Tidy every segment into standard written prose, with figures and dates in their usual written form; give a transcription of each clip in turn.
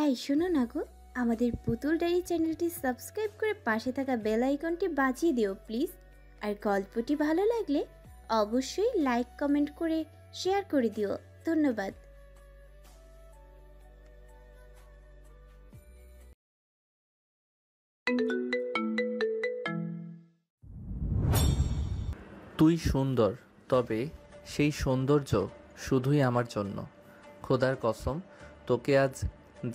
এই শোনো না গো, আমাদের পুতুল ডায়েরি চ্যানেলটি সাবস্ক্রাইব করে পাশে থাকা বেল আইকনটি বাজিয়ে দিও প্লিজ। আর গল্পটি ভালো লাগলে অবশ্যই লাইক কমেন্ট করে শেয়ার করে দিও। ধন্যবাদ। তুই সুন্দর, তবে সেই সৌন্দর্য শুধুই আমার জন্য। খোদার কসম, তোকে আজ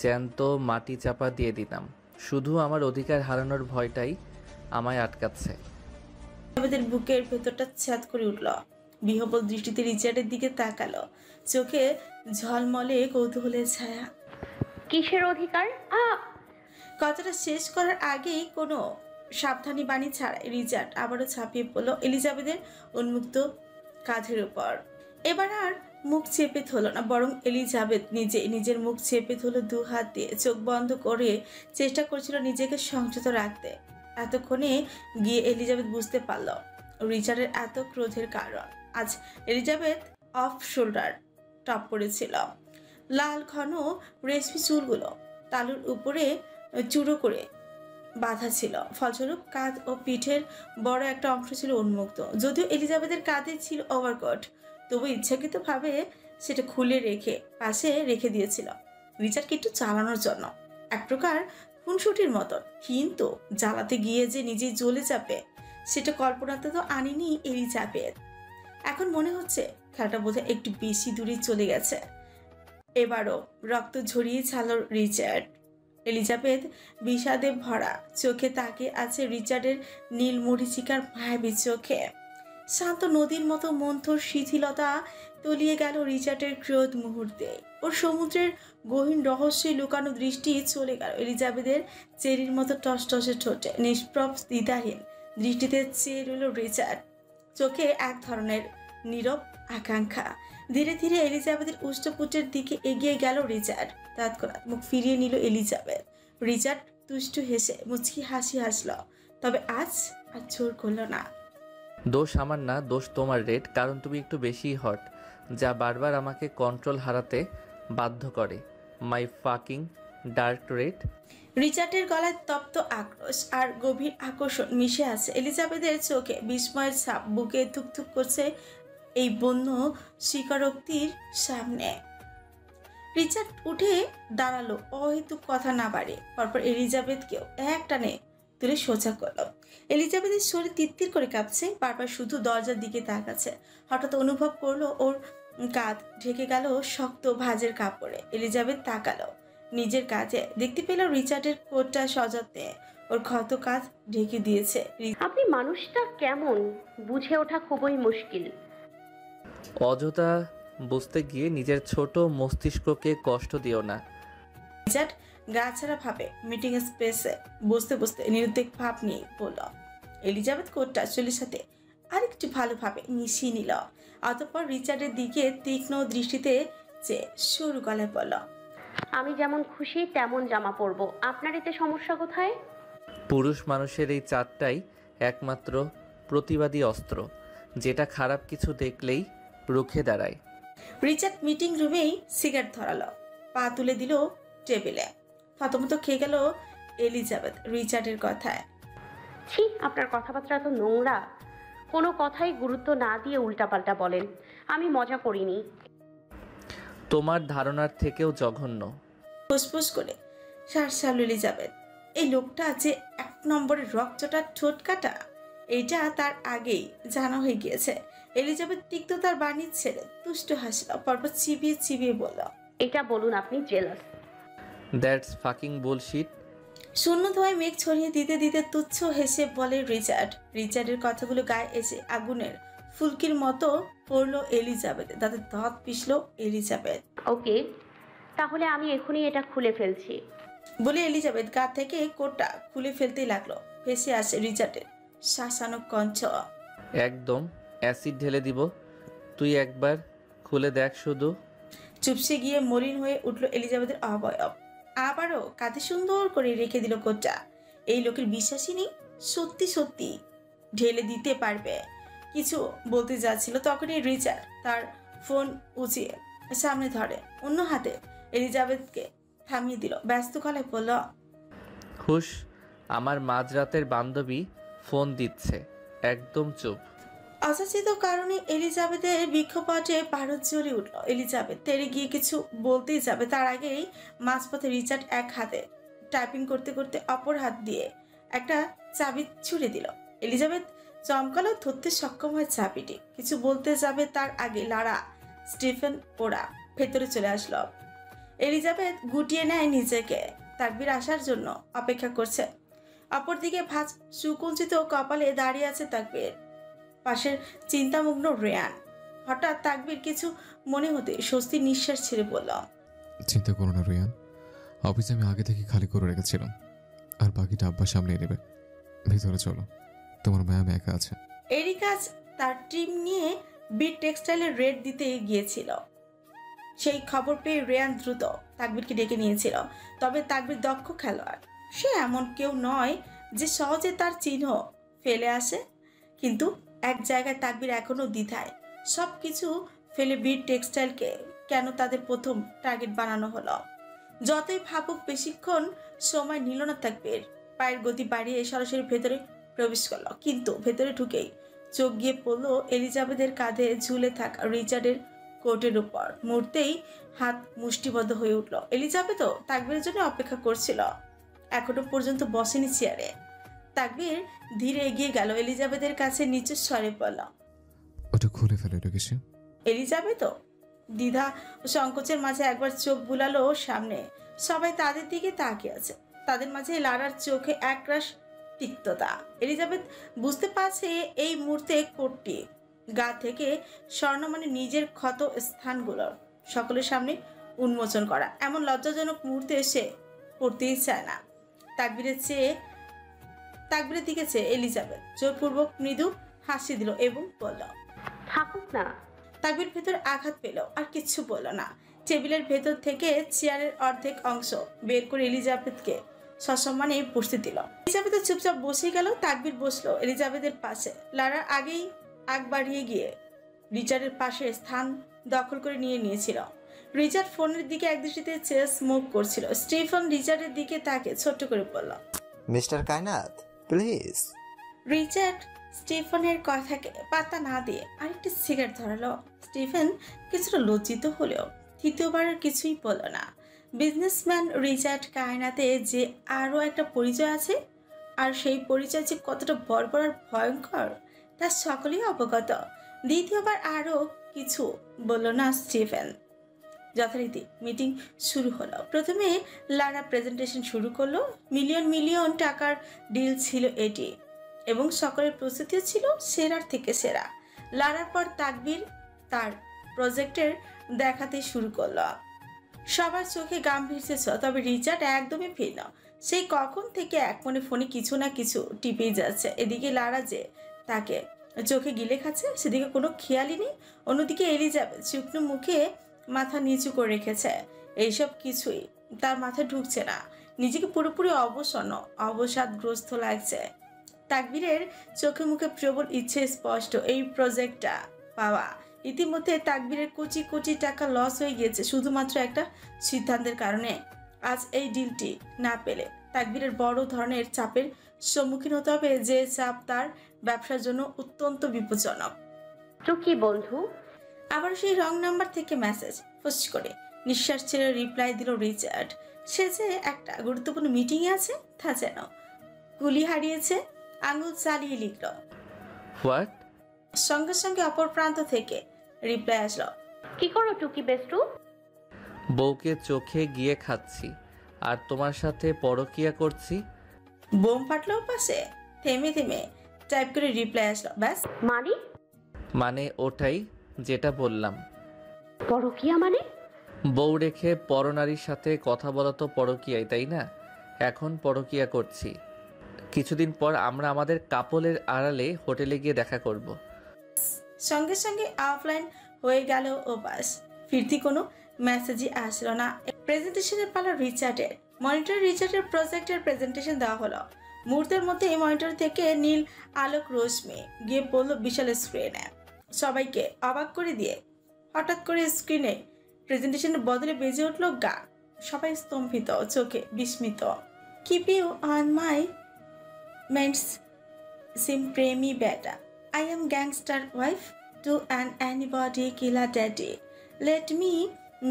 জ্যান্ত মাটি চাপা দিয়ে দিলাম। শুধু আমার অধিকার হারানোর ভয়টাই আমায় আটকাচ্ছে। আমাদের বুকের ভেতরটা ছ্যাদ করে উঠল। বিহবল দৃষ্টিতে রিচার্ডের দিকে তাকালো, চোখে ঝলমলে কৌতূহলের ছায়া। কিসের অধিকার? কথাটা শেষ করার আগেই কোনো সাবধানী বাণী ছাড়াই রিচার্ড আবারও ছাপিয়ে পড়ল এলিজাবেথের উন্মুক্ত কাঁধের উপর। এবার আর মুখ চেপে ধরল না, বরং এলিজাবেথ নিজের মুখ চেপে ধরল দু হাত দিয়ে। চোখ বন্ধ করে চেষ্টা করছিল নিজেকে সংযত রাখতে। এতক্ষণে গিয়ে এলিজাবেথ বুঝতে পারল রিচার্ডের এত ক্রোধের কারণ। আজ এলিজাবেথ অফ শোল্ডার টপ পরেছিল। লাল ঘন রেশমি চুলগুলো তালুর উপরে চূড়ো করে বাঁধা ছিল, ফলস্বরূপ কাঁধ ও পিঠের বড় একটা অংশ ছিল উন্মুক্ত। যদিও এলিজাবেথের কাঁধে ছিল ওভারকোট, তবু ইচ্ছাকৃতভাবে সেটা খুলে রেখে পাশে রেখে দিয়েছিল রিচার্ডকে একটু চালানোর জন্য। এক প্রকার খুনসুটির মতন, কিন্তু জ্বালাতে গিয়ে যে নিজেই জ্বলে যাবে সেটা কল্পনাতে তো আনিনি এলিজাবেথ। এখন মনে হচ্ছে খেলাটা বোধহয় একটু বেশি দূরে চলে গেছে। এবারও রক্ত ঝরিয়ে ছাড়ল রিচার্ড। এলিজাবেথ বিষাদে ভরা চোখে তাকিয়ে আছে রিচার্ডের নীল মরিচিকার মায়াবী চোখে। শান্ত নদীর মতো মন্থর শিথিলতা তলিয়ে গেল রিচার্ডের ক্রোধ মুহূর্তে। ওর সমুদ্রের গহীন রহস্যে লুকানো দৃষ্টি চলে গেল এলিজাবেথের চেরির মতো টসটসে ঠোঁটে। নিষ্প্রভ দ্বিধাহীন দৃষ্টিতে চেয়ে রইল রিচার্ড, চোখে এক ধরনের নীরব আকাঙ্ক্ষা। ধীরে ধীরে এলিজাবেথের উষ্ঠপুটের দিকে এগিয়ে গেল রিচার্ড। তৎক্ষণাৎ মুখ ফিরিয়ে নিল এলিজাবেথ। রিচার্ড তুষ্ট হেসে মুচকি হাসি হাসল, তবে আজ আর জোর করল না। দোষ আমার না, দোষ তোমার রেড, কারণ তুমি একটু বেশিই হট, যা বারবার আমাকে কন্ট্রোল হারাতে বাধ্য করে। মাই ফাকিং ডার্ক রেড। রিচার্ডের গলায় তপ্ত আক্রোশ আর গভীর আকর্ষণ মিশে আছে। এলিজাবেথের চোখে বিস্ময়ের ছাপ, বুকে থুকথুক করছে এই বন্য স্বীকারোক্তির সামনে। রিচার্ড উঠে দাঁড়ালো, অহেতুক কথা না বাড়ে। পরপর এলিজাবেথকেও এক টানে তুলে সোজা করলো। এলিজাবেথের শরীর তিত্তির করে কাঁপছে, বারবার শুধু দরজার দিকে তাকাচ্ছে। হঠাৎ অনুভব করলো ওর কাঁধ ঢেকে গেল শক্ত ভাঁজের কাপড়ে। এলিজাবেথ তাকালো নিজের কাঁধে, দেখতে পেল রিচার্ডের কোটটা সযত্নে ওর ক্ষত কাঁধ ঢেকে দিয়েছে। আপনি মানুষটা কেমন বুঝে ওঠা খুবই মুশকিল। অযথা বুঝতে গিয়ে নিজের ছোট মস্তিষ্ককে কষ্ট দিও না। রিচার্ড গা ছাড়া ভাবে মিটিং স্পেসে বসতে বসতে নিরুদ্বেগ ভাব নিয়ে বলল। এলিজাবেথ কোটটা চুলের সাথে আরেকটু ভালোভাবে মিশিয়ে নিল। অতঃপর রিচার্ডের দিকে তীক্ষ্ণ দৃষ্টিতে চেয়ে সরু গলায় বলল, আমি যেমন খুশি তেমন জামা পরবো, আপনার এতে সমস্যা কোথায়? পুরুষ মানুষের এই চারটাই একমাত্র প্রতিবাদী অস্ত্র, যেটা খারাপ কিছু দেখলেই রুখে দাঁড়ায়। রিচার্ড মিটিং রুমেই সিগারেট ধরালো, পা তুলে দিল টেবিলে। থতমত খেয়ে গেল এলিজাবেথ রিচার্ডের কথায়। ছি, আপনার কথাবার্তা তো নোংরা। কোনো কথাই গুরুত্ব না দিয়ে উল্টাপাল্টা বলেন। আমি মজা করিনি। তোমার ধারণার থেকেও জঘন্য। ফুসফুস করে শ্বাস ছাড়ল এলিজাবেথ। এই লোকটা যে এক নম্বরের রক্তটা ঠোঁট কাটা, এইটা তার আগেই জানা হয়ে গিয়েছে। এলিজাবেথ তিক্ততার বাণী ছেড়ে তুষ্ট হাসল, পরপর চিবিয়ে চিবিয়ে বলল, এটা বলুন আপনি জেলাস। That's fucking bullshit. শূন্য ধোঁয়ায় মেঘ ছড়িয়ে দিতে দিতে তুচ্ছ হেসে বলে রিচার্ড। রিচার্ডের কথাগুলো গায়ে এসে আগুনের ফুলকির মতো পড়লো এলিজাবেথ। তাতে দাঁত পিষল এলিজাবেথ। ওকে, তাহলে আমি এখনই এটা খুলে ফেলছি বলে এলিজাবেথ গা থেকে কোটটা খুলে ফেলতেই লাগলো। ভেসে আসে রিচার্ডের শাসানো কণ্ঠ, একদম অ্যাসিড ঢেলে দিব, তুই একবার খুলে দেখ শুধু। চুপসে গিয়ে মলিন হয়ে উঠল এলিজাবেথের অবয়ব। আবারও কাঁধে সুন্দর করে রেখে দিল কোটটা। এই লোকের বিশ্বাসই নেই সত্যি সত্যি ঢেলে দিতে পারবে। কিছু বলতে যাচ্ছিল, তখনই রিচার্ড তার ফোন উঁচিয়ে সামনে ধরে, অন্য হাতে এলিজাবেথকে থামিয়ে দিল। ব্যস্ত গলায় বলল, হুশ, আমার মাঝরাতের বান্ধবী ফোন দিচ্ছে, একদম চুপ। অযাচিত কারণে এলিজাবেথের বিক্ষোভে পারদ জ্বলে উঠল। এলিজাবেথ তেড়ে গিয়ে কিছু বলতেই যাবে, তার আগেই মাঝপথে রিচার্ড এক হাতে টাইপিং করতে করতে অপর হাত দিয়ে একটা চাবি ছুড়ে দিল। এলিজাবেথ চমকালো, ধরতে সক্ষম হয় চাবিটি। কিছু বলতে যাবে তার আগে লারা, স্টিফেন ওরা ভেতরে চলে আসলো। এলিজাবেথ গুটিয়ে নেয় নিজেকে, তাকবীর আসার জন্য অপেক্ষা করছে। অপরদিকে ভাঁজ সুকুঞ্চিত কপালে দাঁড়িয়ে আছে তাকবীর, পাশের চিন্তামগ্ন রেয়ান। হঠাৎ তাকবীর কিছু মনে হতে স্বস্তি নিঃশ্বাস ছেড়ে বলল, চিন্তা করো না রিয়ান, অফিস আমি আগে থেকে খালি করে রেখেছিলাম, আর বাকিটা আব্বা সামলে নেবে। ভিতরে চলো, তোমার ম্যাম একা আছে। এরিকাজ তার টিম নিয়ে বিট টেক্সটাইলের রেড দিতে গিয়েছিল। সেই খবর পেয়ে রেয়ান দ্রুত তাকবীরকে ডেকে নিয়েছিল। তবে তাকবীর দক্ষ খেলোয়াড়, সে এমন কেউ নয় যে সহজে তার চিহ্ন ফেলে আসে। কিন্তু এক জায়গায় তাকবীর এখনো দ্বিধায়, সব কিছু ফেলে বিট টেক্সটাইলকে কেন তাদের প্রথম টার্গেট বানানো হলো। যতই ভাবুক বেশিক্ষণ সময় নিল না তাকবীর, পায়ের গতি বাড়িয়ে সরাসরি ভেতরে প্রবেশ করলো। কিন্তু ভেতরে ঢুকেই চোখ গিয়ে পড়লো এলিজাবেথের কাঁধে ঝুলে থাকা রিচার্ডের কোটের উপর। মুহূর্তেই হাত মুষ্টিবদ্ধ হয়ে উঠল। এলিজাবেথও তাকবীরের জন্য অপেক্ষা করছিল, এখনো পর্যন্ত বসেনি চেয়ারে। তাকবীর ধীরে এগিয়ে গেল এলিজাবেথের কাছে, নিচু স্বরে বলল, ওটা খুলে ফেলে রেখেছি। এলিজাবেথও দ্বিধা ও সংকোচের মাঝে একবার চোখ বুলালো সামনে। সবাই তাদের দিকে তাকিয়ে আছে, তাদের মাঝে লারার চোখে একরাশ তিক্ততা। এলিজাবেথ বুঝতে পারছে এই মুহূর্তে কোটটি গা থেকে স্বর্ণমানে নিজের ক্ষত স্থানগুলোর সকলের সামনে উন্মোচন করা। এমন লজ্জাজনক মুহূর্তে এসে পড়তেই চায় না। তাকবীরের দিকে চেয়ে এলিজাবেথ জোরপূর্বক মৃদু হাসি দিল এবং বলল, থাকুক না। তাকবীর ভেতর আঘাত পেল, আর কিচ্ছু বলল না। টেবিলের ভেতর থেকে চেয়ারের অর্ধেক অংশ বের করে এলিজাবেথকে সসম্মানে বসতে দিল। এলিজাবেথ চুপচাপ বসে গেল। তাকবীর বসলো এলিজাবেথের পাশে। লারার আগেই আগ বাড়িয়ে গিয়ে রিচার্ডের পাশে স্থান দখল করে নিয়েছিল। রিচার্ড ফোনের দিকে একদৃষ্টিতে চেয়ে স্মোক করছিল। স্টিফেন রিচার্ডের দিকে তাকে ছোট্ট করে বলল, মিস্টার কায়নাত প্লিজ। রিচার্ড স্টিফেনের কথাকে পাত্তা না দিয়ে আরেকটি সিগারেট ধরালো। স্টিফেন কিছুটা লজ্জিত হলেও তৃতীয়বারের কিছুই বলল না। বিজনেসম্যান রিচার্ড কায়নাতে যে আরও একটা পরিচয় আছে, আর সেই পরিচয় যে কতটা বর্বর আর ভয়ঙ্কর তা সকলেই অবগত। দ্বিতীয়বার আরও কিছু বলল না স্টিফেন। যথারীতি মিটিং শুরু হলো। প্রথমে লারা প্রেজেন্টেশন শুরু করলো। মিলিয়ন মিলিয়ন টাকার ডিল ছিল এটি, এবং সকলের প্রস্তুতিও ছিল সেরার থেকে সেরা। লারার পর তাকবীর তার প্রজেক্টের দেখাতে শুরু করলো। সবার চোখে গাম্ভীর্য, তবে রিচার্ড একদমই ভিন্ন। সেই কখন থেকে এক মনে ফোনে কিছু না কিছু টিপেই যাচ্ছে। এদিকে লারা যে তাকে চোখে গিলে খাচ্ছে, সেদিকে কোনো খেয়ালই নেই। অন্যদিকে এলিজাবেথ শুকনো মুখে মাথা নিচু করে রেখেছে। এইসব কিছুই তার মাথায় ঢুকছে না। নিজেকে পুরোপুরি অবসাদগ্রস্ত লাগছে। তাকবীরের চোখে মুখে প্রবল ইচ্ছে স্পষ্ট, এই প্রজেক্টটা পাওয়া। ইতিমধ্যে তাকবীরের কোটি কোটি টাকা লস হয়ে গিয়েছে শুধুমাত্র একটা সিদ্ধান্তের কারণে। আজ এই ডিলটি না পেলে তাকবীরের বড় ধরনের চাপের সম্মুখীন হতে হবে, যে চাপ তার ব্যবসার জন্য অত্যন্ত বিপজ্জনক। তো কি বন্ধু? আবার সেই রং নাম্বার থেকে মেসেজ। ফুস করে নিঃশ্বাস ছেড়ে রিপ্লাই দিল রিচার্ড। সে যে একটা গুরুত্বপূর্ণ মিটিংয়ে আছে তা যেন গুলি হারিয়েছে। আঙুল চালিয়ে লিখল, হোয়াট? সঙ্গে সঙ্গে অপর প্রান্ত থেকে রিপ্লাই আসলো, কি করো টুকি বেস্টু? বউকে চোখে গিয়ে খাচ্ছি আর তোমার সাথে পরকিয়া করছি। বোম ফাটলো পাশে। থেমে থেমে টাইপ করে রিপ্লাই আসলো, ব্যাস। মানে ওটাই যেটা বললাম। পরকিয়া মানে? বউ রেখে পরনারীর সাথে কথা বলা তো পরকিয়াই, তাই না? এখন পরকিয়া করছি। কিছুদিন পর আমরা আমাদের কাপলের আড়ালে হোটেলে গিয়ে দেখা করব। সঙ্গে সঙ্গে অফলাইন হয়ে গেল ও বাস। ফিরতি কোনো মেসেজই আসলো না। প্রেজেন্টেশনের পালা রিচার্ডের। মনিটর রিচার্ডের প্রজেক্টের প্রেজেন্টেশন দেওয়া হলো। মুহূর্তের মধ্যে এই মনিটর থেকে নীল আলোক রশ্মি গিয়ে পড়লো বিশাল স্ক্রিনে। সবাইকে অবাক করে দিয়ে হঠাৎ করে স্ক্রিনে প্রেজেন্টেশনের বদলে বেজে উঠলো গান। সবাই স্তম্ভিত, চোখে বিস্মিত। কিপ ইউ অন মাই মেন্টস সিম প্রেমী বেটা। I am gangster wife to an anybody killer daddy. Let me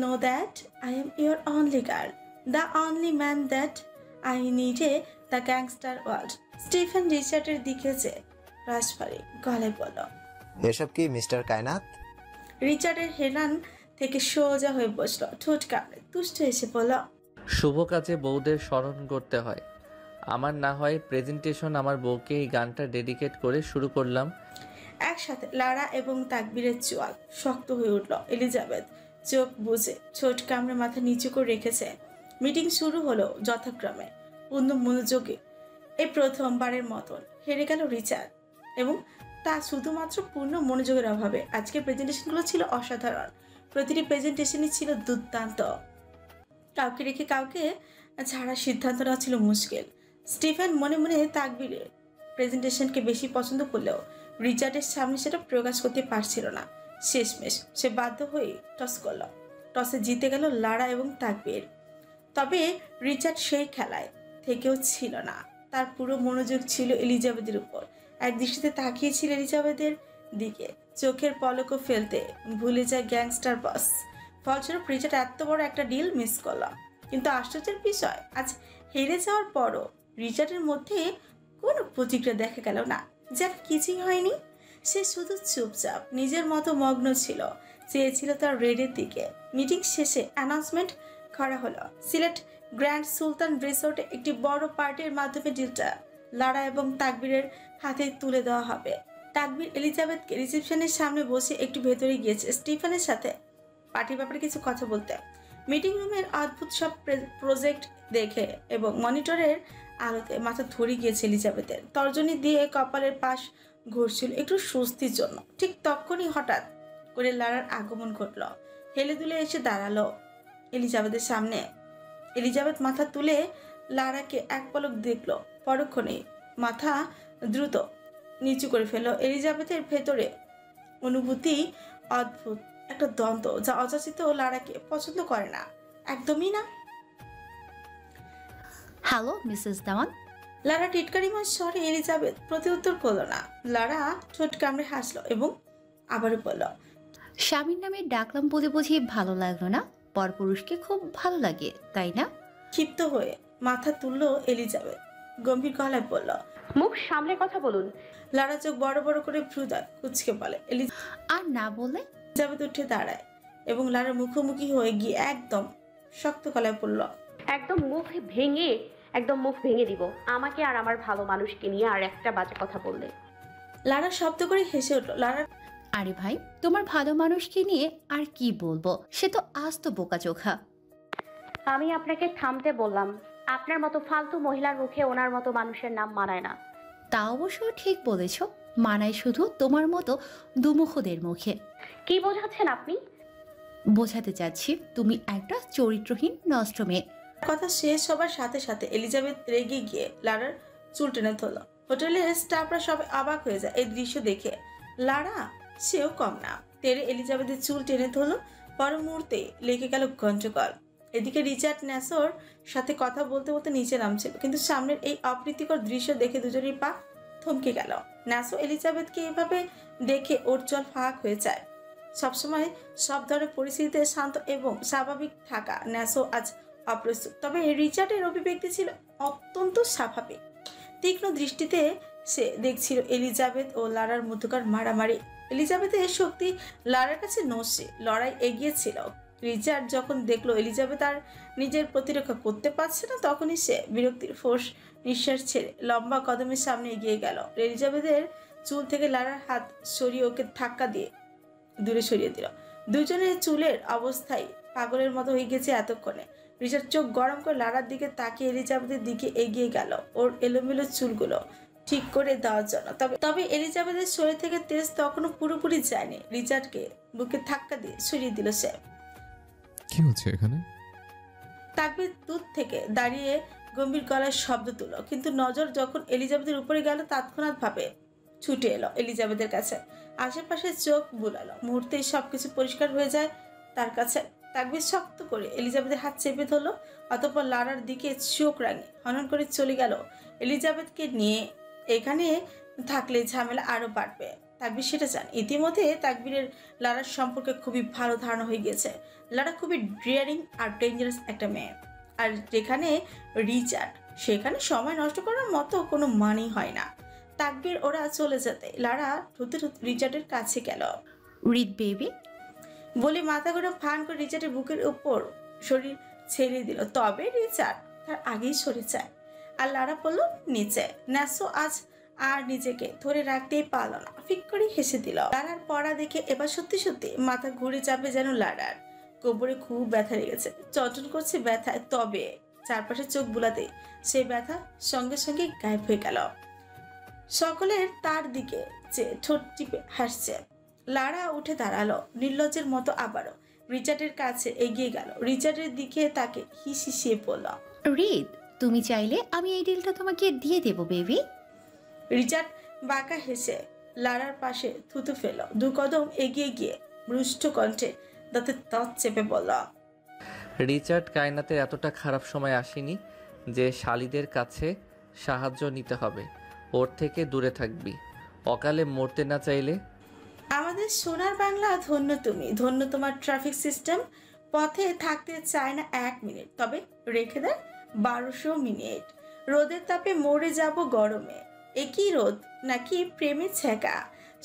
know that I am your only girl, the only man that I needed the gangster world. Stephen রিচার্ডের দিকে যে রাজবাড়ি গলায় বলল। এসব কি mister কায়নাত? রিচার্ডের হেলান থেকে সোজা হয়ে বসলো, ঠোঁট কামড়ে তুষ্ট এসে বলল, শুভ কাজে বউদের স্মরণ করতে হয়। আমার না হয় প্রেজেন্টেশন আমার বউকে এই গানটা ডেডিকেট করে শুরু করলাম। একসাথে লারা এবং তাকবীরের চোয়াল শক্ত হয়ে উঠল। এলিজাবেথ চোখ বুজে ছোট কামড়ে মাথা নিচু করে রেখেছে। মিটিং শুরু হলো যথাক্রমে পূর্ণ মনোযোগে। এই প্রথমবারের মতন হেরে গেল রিচার্ড, এবং তা শুধুমাত্র পূর্ণ মনোযোগের অভাবে। আজকের প্রেজেন্টেশনগুলো ছিল অসাধারণ, প্রতিটি প্রেজেন্টেশনই ছিল দুর্দান্ত। কাউকে রেখে কাউকে ছাড়ার সিদ্ধান্ত নেওয়া ছিল মুশকিল। স্টিফেন মনে মনে তাকবীরের প্রেজেন্টেশনকে বেশি পছন্দ করলেও রিচার্ডের সামনে সেটা প্রকাশ করতে পারছিল না। শেষমেশ সে বাধ্য হয়ে টস করল। টসে জিতে গেল লারা এবং তাকবীর। তবে রিচার্ড সেই খেলায় থেকেও ছিল না, তার পুরো মনোযোগ ছিল এলিজাবেথের উপর। এক দৃষ্টিতে তাকিয়েছিল এলিজাবেথের দিকে, চোখের পলকও ফেলতে ভুলে যায় গ্যাংস্টার বস। ফলস্বরূপ রিচার্ড এত বড় একটা ডিল মিস করল। কিন্তু আশ্চর্যের বিষয়, আজ হেরে যাওয়ার পরও রিচার্ডের মধ্যে কোনো প্রতিক্রিয়া দেখা গেল না, যার কিছুই হয়নি। সে শুধু চুপচাপ নিজের মতো মগ্ন ছিল, চেয়েছিল তার রেডের দিকে। মিটিং শেষে অ্যানাউন্সমেন্ট করা হলো, সিলেট গ্র্যান্ড সুলতান রিসোর্টে একটি বড় পার্টির মাধ্যমে ডিলটা লারা এবং তাকবীরের হাতে তুলে দেওয়া হবে। তাকবীর এলিজাবেথকে রিসেপশনের সামনে বসে একটু ভেতরে গিয়েছে স্টিফেনের সাথে পার্টির ব্যাপারে কিছু কথা বলতে। মিটিং রুমের অদ্ভুত সব প্রজেক্ট দেখে এবং মনিটরের আলোতে মাথা ধরে গিয়েছে এলিজাবেথের। তর্জনী দিয়ে কপালের পাশ ঘুরছিল একটু স্বস্তির জন্য। ঠিক তখনই হঠাৎ করে লারার আগমন ঘটল। হেলে দুলে এসে দাঁড়ালো এলিজাবেথের সামনে। এলিজাবেথ মাথা তুলে লারাকে এক পলক দেখলো, পরক্ষণেই মাথা দ্রুত নিচু করে ফেললো। এলিজাবেথের ভেতরে অনুভূতি অদ্ভুত একটা দ্বন্দ্ব, যা অযাচিত লারাকে পছন্দ করে না, একদমই না। হ্যালো মিসেস দেওয়ান। লারা টিটকারিময় স্বরে এলিজাবেথ প্রতিউত্তর করলো না। লারা ঠোঁট কামড়ে হাসলো এবং আবারও বলল, স্বামীর নামে ডাকলাম বলে বুঝি ভালো লাগলো না? পরপুরুষকে খুব ভালো লাগে তাই না? ক্ষিপ্ত হয়ে মাথা তুললো এলিজাবেথ, গম্ভীর গলায় বলল। মুখ সামলে কথা বলুন। লারা চোখ বড় বড় করে ভ্রুদার কুচকে বলে। আর না বললে? এলিজাবেথ উঠে দাঁড়ায় এবং লারার মুখোমুখি হয়ে গিয়ে একদম শক্ত গলায় বলল, একদম মুখ ভেঙে দিব আমাকে আর আমার ভালো মানুষকে নিয়ে আর একটা বাজে কথা বললে। লারা শব্দ করে হেসে উঠল। লারা আরে ভাই, তোমার ভালো মানুষকে নিয়ে আর কি বলবো, সে তো আস্ত বোকাচোখা। আমি আপনাকে থামতে বললাম। আপনার মতো ফালতু মহিলার মুখে ওনার মতো মানুষের নাম মানায় না। তা অবশ্য ঠিক বলেছ, মানায় শুধু তোমার মতো দুমুখদের মুখে। কি বোঝাচ্ছেন আপনি? বোঝাতে চাচ্ছি তুমি একটা চরিত্রহীন নষ্ট মেয়ে। কথা শেষ হবার সাথে সাথে এলিজাবেথ রেগে গিয়ে লারার চুল টেনে ধরল। হোটেলের স্টাফরা সবাই অবাক হয়ে যায় এই দৃশ্য দেখে। লারা সেও কম না, তেরে এলিজাবেথের চুল টেনে ধরল। পর মুহূর্তে লেগে গেল গন্ডগোল। এদিকে রিচার্ড ন্যাসোর সাথে কথা বলতে বলতে নিচে নামছিল, কিন্তু সামনের এই অপ্রীতিকর দৃশ্য দেখে দুজনের পা থমকে গেল। ন্যাসো এলিজাবেথকে এভাবে দেখে ওর জল ফাঁক হয়ে যায়। সবসময় সব ধরনের পরিস্থিতিতে শান্ত এবং স্বাভাবিক থাকা ন্যাসো আজ অপ্রস্তুত। তবে রিচার্ডের অভিব্যক্তি ছিল অত্যন্ত স্বাভাবিক। তীক্ষ্ণ দৃষ্টিতে সে দেখছিল এলিজাবেথ ও লারার মধ্যকার মারামারি। এলিজাবেথের শক্তি লারার কাছে নস্যে, লড়াই এগিয়েছিল। রিচার্ড যখন দেখলো এলিজাবেথ আর নিজের প্রতিরক্ষা করতে পারছে না, তখনই সে বিরক্তির ফোঁস নিঃশ্বাস ছেড়ে লম্বা কদমের সামনে এগিয়ে গেল। এলিজাবেথের চুল থেকে লারার হাত সরিয়ে ওকে ধাক্কা দিয়ে দূরে সরিয়ে দিল। দুজনের চুলের অবস্থায় পাগলের মতো হয়ে গেছে এতক্ষণে। রিচার্ড চোখ গরম করে লারার দিকে তাকিয়ে এলিজাবেথের দিকে এগিয়ে গেল ওর এলোমেলো চুলগুলো ঠিক করে দেওয়ার জন্য। তবে এলিজাবেথের শরীর থেকে তেজ তখনও পুরোপুরি যায়নি। রিচার্ডকে বুকে ধাক্কা দিয়ে সরিয়ে দিল সে। কি হচ্ছে এখানে? তাকবীর দূর থেকে দাঁড়িয়ে গম্ভীর গলায় শব্দ তুলো, কিন্তু নজর যখন এলিজাবেথের উপরে গেল তৎক্ষণাৎ ভাবে ছুটে এলো এলিজাবেথের কাছে। আশেপাশে চোখ বুলালো, মুহূর্তেই সবকিছু পরিষ্কার হয়ে যায় তার কাছে। তাকবীর শক্ত করে এলিজাবেথের হাত চেপে ধরলো, অতঃপর লারার দিকে চোখ রাঙে হনন করে চলে গেল। এলিজাবেথকে নিয়ে এখানে থাকলে ঝামেলা আরো বাড়বে, তাকবীর সেটা চান। ইতিমধ্যে তাকবীরের লারার সম্পর্কে খুবই ভালো ধারণা হয়ে গেছে। লারা খুবই ডেয়ারিং আর ডেঞ্জারাস একটা মেয়ে, আর যেখানে রিচার্ড সেখানে সময় নষ্ট করার মতো কোনো মানেই হয় না। তাকবীর ওরা চলে যেতে লারা ধুতে রিচার্ডের কাছে গেল, রিদ বেবি। বলে মাথা করে ফান করে রিচার্ডের বুকের উপর শরীর ছেড়ে দিল। তবে রিচার্ড তার আগেই সরে যায় আর লারা পড়ল নিচে। ন্যাসো আজ আর নিজেকে ধরে রাখতেই পারল না, ফিক করে হেসে দিল। লারার পড়া দেখে এবার সত্যি সত্যি মাথা ঘুরে যাবে যেন। লারার কোমরে খুব ব্যথা লেগেছে, চটন করছে ব্যথায়। তবে চারপাশে চোখ বুলাতে সেই ব্যথা সঙ্গে সঙ্গে গায়েব হয়ে গেল। সকলের তার দিকে চেয়ে ঠোঁট টিপে হাসছে। লারা উঠে দাঁড়ালো নির্লজ্জের মতো, আবারও রিচার্ডের কাছে এগিয়ে গেল। রিচার্ডের দিকে তাকে হিসিয়ে পড়ল। রিদ, তুমি চাইলে আমি এই ডিলটা তোমাকে দিয়ে দেব বেবি। রিচার্ড বাঁকা হেসে লারার পাশে থুতু ফেল, দু কদম এগিয়ে গিয়ে রুষ্ট কণ্ঠে দাঁতে দাঁত চেপে বলল, রিচার্ড কায়নাতের এতটা খারাপ সময় আসেনি যে শালিদের কাছে সাহায্য নিতে হবে। ওর থেকে দূরে থাকবি, অকালে মরতে না চাইলে। আমাদের সোনার বাংলা ধন্য তুমি, ধন্য তোমার ট্রাফিক সিস্টেম। পথে থাকতে চায় না 1 মিনিট, তবে রেখে দেয় 1200 মিনিট। রোদের তাপে মরে যাব গরমে। একই রোদ নাকি প্রেমে ছেঁকা,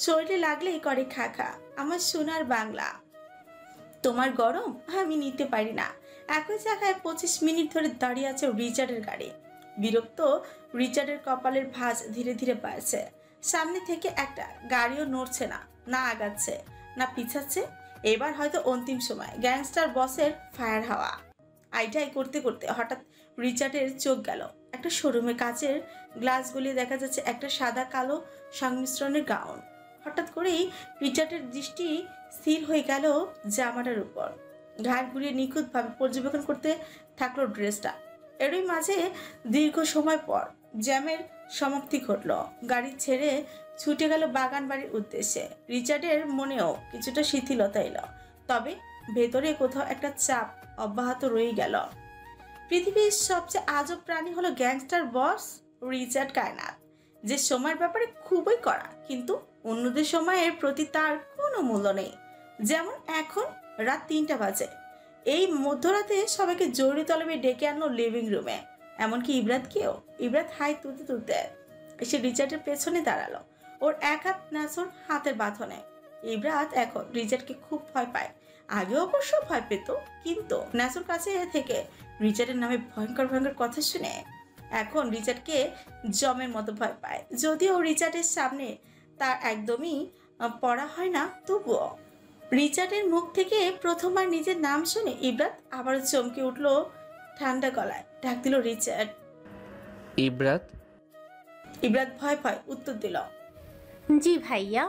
শরীরে লাগলেই করে খাখা। আমার সোনার বাংলা, তোমার গরম আমি নিতে পারি না। একই জায়গায় 25 মিনিট ধরে দাঁড়িয়ে আছে রিচার্ডের গাড়ি। বিরক্ত রিচার্ডের কপালের ভাঁজ ধীরে ধীরে বাড়ছে। সামনে থেকে একটা গাড়িও নড়ছে না, না আগাচ্ছে না পিছাচ্ছে। এবার হয়তো অন্তিম সময় গ্যাংস্টার বসের ফায়ার হাওয়া। আইটাই করতে করতে হঠাৎ রিচার্ডের চোখ গেল একটা শোরুমে। কাচের গ্লাস গলিয়ে দেখা যাচ্ছে একটা সাদা কালো সংমিশ্রণের গাউন। হঠাৎ করেই রিচার্ডের দৃষ্টি স্থির হয়ে গেল জামাটার উপর। ঘাড় ঘুরিয়ে নিখুঁতভাবে পর্যবেক্ষণ করতে থাকলো ড্রেসটা। এরই মাঝে দীর্ঘ সময় পর জ্যামের সমাপ্তি ঘটল। গাড়ি ছেড়ে ছুটে গেল বাগান বাড়ির উদ্দেশ্যে। রিচার্ডের মনেও কিছুটা শিথিলতা এলো, তবে ভেতরে কোথাও একটা চাপ অব্যাহত রয়ে গেল। পৃথিবীর সবচেয়ে আজব প্রাণী হলো গ্যাংস্টার বস রিচার্ড কায়নাত, যে সময়ের ব্যাপারে খুবই কড়া, কিন্তু অন্যদের সময়ের প্রতি তার কোনো মূল্য নেই। যেমন এখন রাত 3টা বাজে। এই মধ্যরাতে সবাইকে জরুরি তলবে ডেকে আনলো লিভিং রুমে, এমনকি ইবরাতকেও। ইবরাত হাই তুলতে তুলতে এসে রিচার্ডের পেছনে দাঁড়ালো, ওর এক হাত ন্যাসোর হাতের বাঁধনে। ইবরাত এখন রিচার্ডকে খুব ভয় পায়। আগে অবশ্য ভয় পেত, কিন্তু ন্যাসোর কাছে থেকে রিচার্ডের নামে ভয়ঙ্কর ভয়ঙ্কর কথা শুনে এখন রিচার্ডকে জমের মতো ভয় পায়। যদিও রিচার্ডের সামনে তার একদমই পড়া হয় না, তবুও রিচার্ডের মুখ থেকে প্রথমবার নিজের নাম শুনে ইবরাত আবারও চমকে উঠল। ঠান্ডা গলায় ডাক দিল, রিচার্ড। ইবরাত। ইবরাত ভয় ভয় উত্তর দিল, জি ভাইয়া।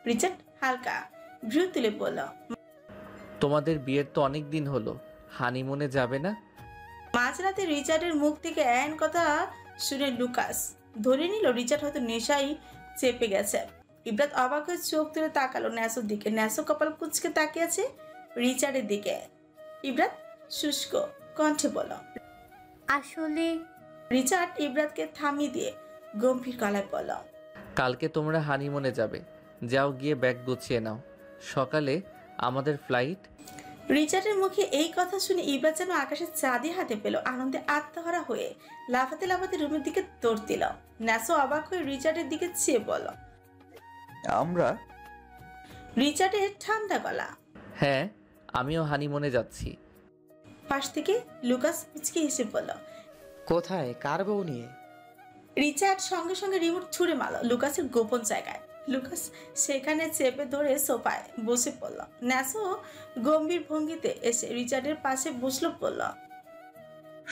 রিচার্ড হালকা ভ্রু তুলে বলল, তোমাদের বিয়ের তো অনেক দিন হলো, হানিমুনে যাবে না? মাঝরাতে রিচার্ডের মুখ থেকে এন কথা শুনে লুকাস ধরে নিল রিচার্ড হয়তো নেশাই চেপে গেছে। ইবরাত অবাক হয়ে চোখ তুলে তাকালো ন্যাসোর দিকে। ন্যাসো কপাল কুচকে তাকিয়ে আছে রিচার্ডের দিকে। ইবরাত শুষ্ক কণ্ঠে বলল, আসলে রিচার্ড ইবরাতকে থামিয়ে দিয়ে গম্ভীর গলায় বলল, কালকে তোমরা হানিমুনে যাবে, যাও গিয়ে ব্যাগ গুছিয়ে নাও, সকালে আমাদের ফ্লাইট। রিচার্ডের মুখে এই কথা শুনে ইবরাত যেন আকাশের চাঁদই হাতে পেল। আনন্দে আত্মহারা হয়ে লাফাতে লাফাতে রুমের দিকে দৌড় দিল। ন্যাসো অবাক হয়ে রিচার্ডের দিকে চেয়ে বলল, আমরা? রিচার্ডের ঠান্ডা গলা। হ্যাঁ, আমিও হানিমুনে যাচ্ছি। পাশ থেকে লুকাস মুচকি হেসে বলল, কোথায়, কার বউ নিয়ে? রিচার্ড সঙ্গে সঙ্গে রিমোট ছুঁড়ে মারল লুকাসের গোপন জায়গায়। লুকাস সেখানে চেপে ধরে সোফায় বসে পড়ল। ন্যাসো গম্ভীর ভঙ্গিতে এসে রিচার্ডের পাশে বসলো, বলল,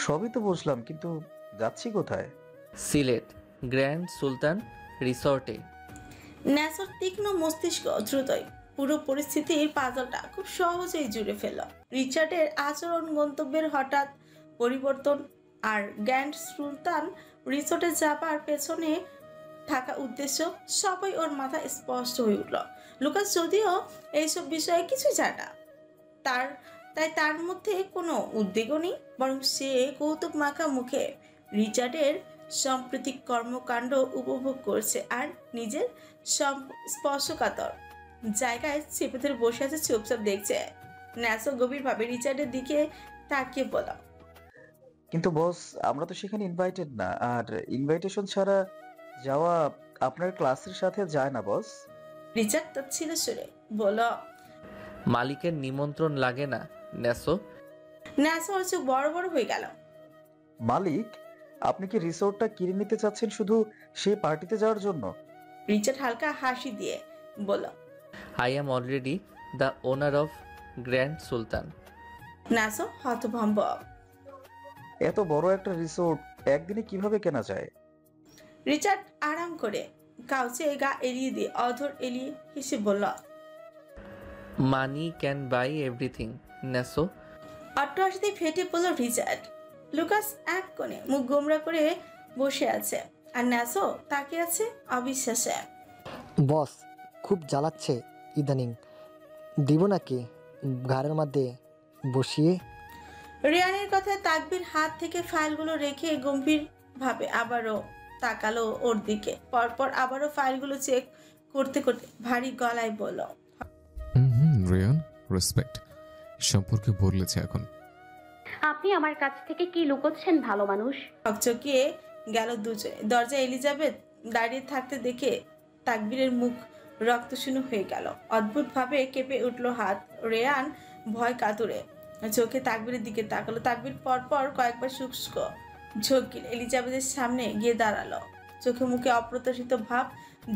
সবই তো বুঝলাম, কিন্তু যাচ্ছি কোথায়? সিলেট গ্র্যান্ড সুলতান রিসর্টে। ন্যাসোর তীক্ষ্ণ মস্তিষ্ক দ্রুতই পুরো পরিস্থিতির পাজলটা খুব সহজেই জুড়ে ফেলল। রিচার্ডের আচরণ, গন্তব্যের হঠাৎ পরিবর্তন আর গ্র্যান্ড সুলতান রিসোর্টে যাবার পেছনে থাকা উদ্দেশ্য সবই ওর মাথায় স্পষ্ট হয়ে উঠল। লুকাস যদিও এইসব বিষয়ে কিছু জানে না, তার তাই তার মধ্যে কোনো উদ্বেগও নেই, বরং সে কৌতুক মাখা মুখে রিচার্ডের সাম্প্রতিক কর্মকাণ্ড উপভোগ করছে আর নিজের স্পর্শকাতর জায়গায় চেপে ধরে বসে আছে, চুপচাপ দেখছে। ন্যাসো গভীরভাবে রিচার্ডের দিকে তাকিয়ে বলল, কিন্তু বস, আমরা তো সেখানে ইনভাইটেড না, আর ইনভাইটেশন ছাড়া যাওয়া আপনার ক্লাসের সাথে যায় না বস। রিচার্ড তাচ্ছিল সুরে বলল, মালিকের নিমন্ত্রণ লাগে না ন্যাসো? ন্যাসো ওর চোখ বড় বড় হয়ে গেল। মালিক, আপনি কি রিসোর্টটা কিনে নিতে চাচ্ছেন শুধু সেই পার্টিতে যাওয়ার জন্য? রিচার্ড হালকা হাসি দিয়ে বলল, I am already the owner of grand Sultan. Naso হতভম্ব। এত বড় একটা রিসোর্ট একদিনে কিভাবে কেনা যায়? রিচার্ড আরাম করে কাউচে গা এড়িয়ে দিয়ে অধর এলিয়ে হেসে বলল, money can buy everything Naso. অট্টহাসিতে ফেটে পড়ল রিচার্ড। লুকাস এক কোণে মুখ গোমরা করে বসে আছে, আর ন্যাসো তাকিয়ে আছে অবিশ্বাসে। বস, খুব জ্বালাচ্ছে ইদানিং, দিব নাকি ঘাড়ের মধ্যে বসিয়ে? রিয়ানের কথায় তাকবির হাত থেকে ফাইলগুলো রেখে গম্ভীর ভাবে আবারও তাকালো ওর দিকে। পরপর আবারও ফাইলগুলো চেক করতে করতে ভারী গলায় বলল, রিয়ান, রেসপেক্ট। সম্পর্কে বদলেছে এখন। আপনি আমার কাছ থেকে কি লুকোচ্ছেন ভালো মানুষ? চকচকিয়ে গেল দুজনে। দরজায় এলিজাবেথ দাঁড়িয়ে থাকতে দেখে তাকবীরের মুখ রক্তশূন্য হয়ে গেল। অদ্ভুতভাবে কেঁপে উঠল হাত। রেয়ান ভয় কাতুরে চোখে তাকবীরের দিকে তাকালো। তাকবীর পরপর কয়েকবার শুষ্ক ঝোঁক গিলে এলিজাবেথের সামনে গিয়ে দাঁড়ালো। চোখে মুখে অপ্রত্যাশিত ভাব,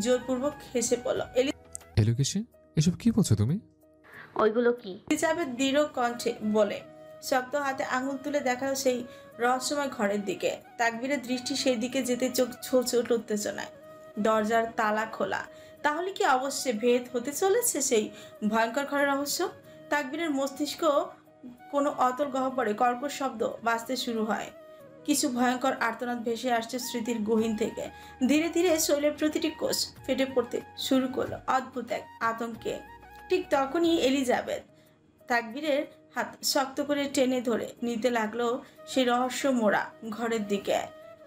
জোরপূর্বক হেসে পড়ল। এলোকেশে, এসব কি বলছো তুমি? ওইগুলো কি? এলিজাবেথ দৃঢ় কণ্ঠে বলে, শক্ত হাতে আঙুল তুলে দেখালো সেই রহস্যময় ঘরের দিকে। তাকবীরের দৃষ্টি সেই দিকে যেতে চোখ ছলছে উঠল উত্তেজনায়। দরজার তালা খোলা, তাহলে কি অবশ্যই ভেদ হতে চলেছে সেই ভয়ঙ্কর ঘরের রহস্য? তাকবীরের মস্তিষ্ক কোনো অতল গহ্বরে কর্কশ শব্দ বাজতে শুরু হয়। কিছু ভয়ঙ্কর আর্তনাদ ভেসে আসছে স্মৃতির গহীন থেকে। ধীরে ধীরে শরীরের প্রতিটি কোষ ফেটে পড়তে শুরু করলো অদ্ভুত এক আতঙ্কে। ঠিক তখনই এলিজাবেথ তাকবীরের হাত শক্ত করে টেনে ধরে নিতে লাগলো সেই রহস্য মোড়া ঘরের দিকে।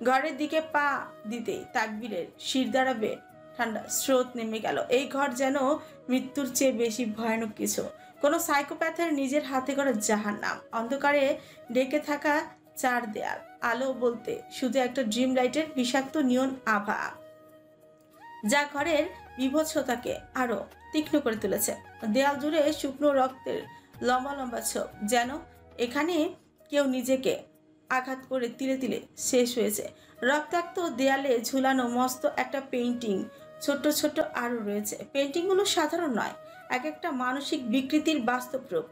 ঘরের দিকে পা দিতেই তাকবীরের শির দাঁড়াবে ঠান্ডা স্রোত নেমে গেল। এই ঘর যেন মৃত্যুর চেয়ে বেশি ভয়ানক কিছু, কোনো সাইকোপ্যাথের নিজের হাতে করা জাহান্নাম। অন্ধকারে ঢেকে থাকা চার দেয়াল, আলো বলতে শুধু একটা ড্রিম লাইটের বিষাক্ত নিয়ন আভা, যা ঘরের বিভৎসতাকে আরো তীক্ষ্ণ করে তুলেছে। দেয়াল জুড়ে শুকনো রক্তের লম্বা লম্বা ছোপ, যেন এখানে কেউ নিজেকে আঘাত করে তিলে তিলে শেষ হয়েছে। রক্তাক্ত দেয়ালে ঝুলানো মস্ত একটা পেইন্টিং, ছোট্ট ছোট্ট আরও রয়েছে। পেইন্টিংগুলো সাধারণ নয়, এক একটা মানসিক বিকৃতির বাস্তব রূপ।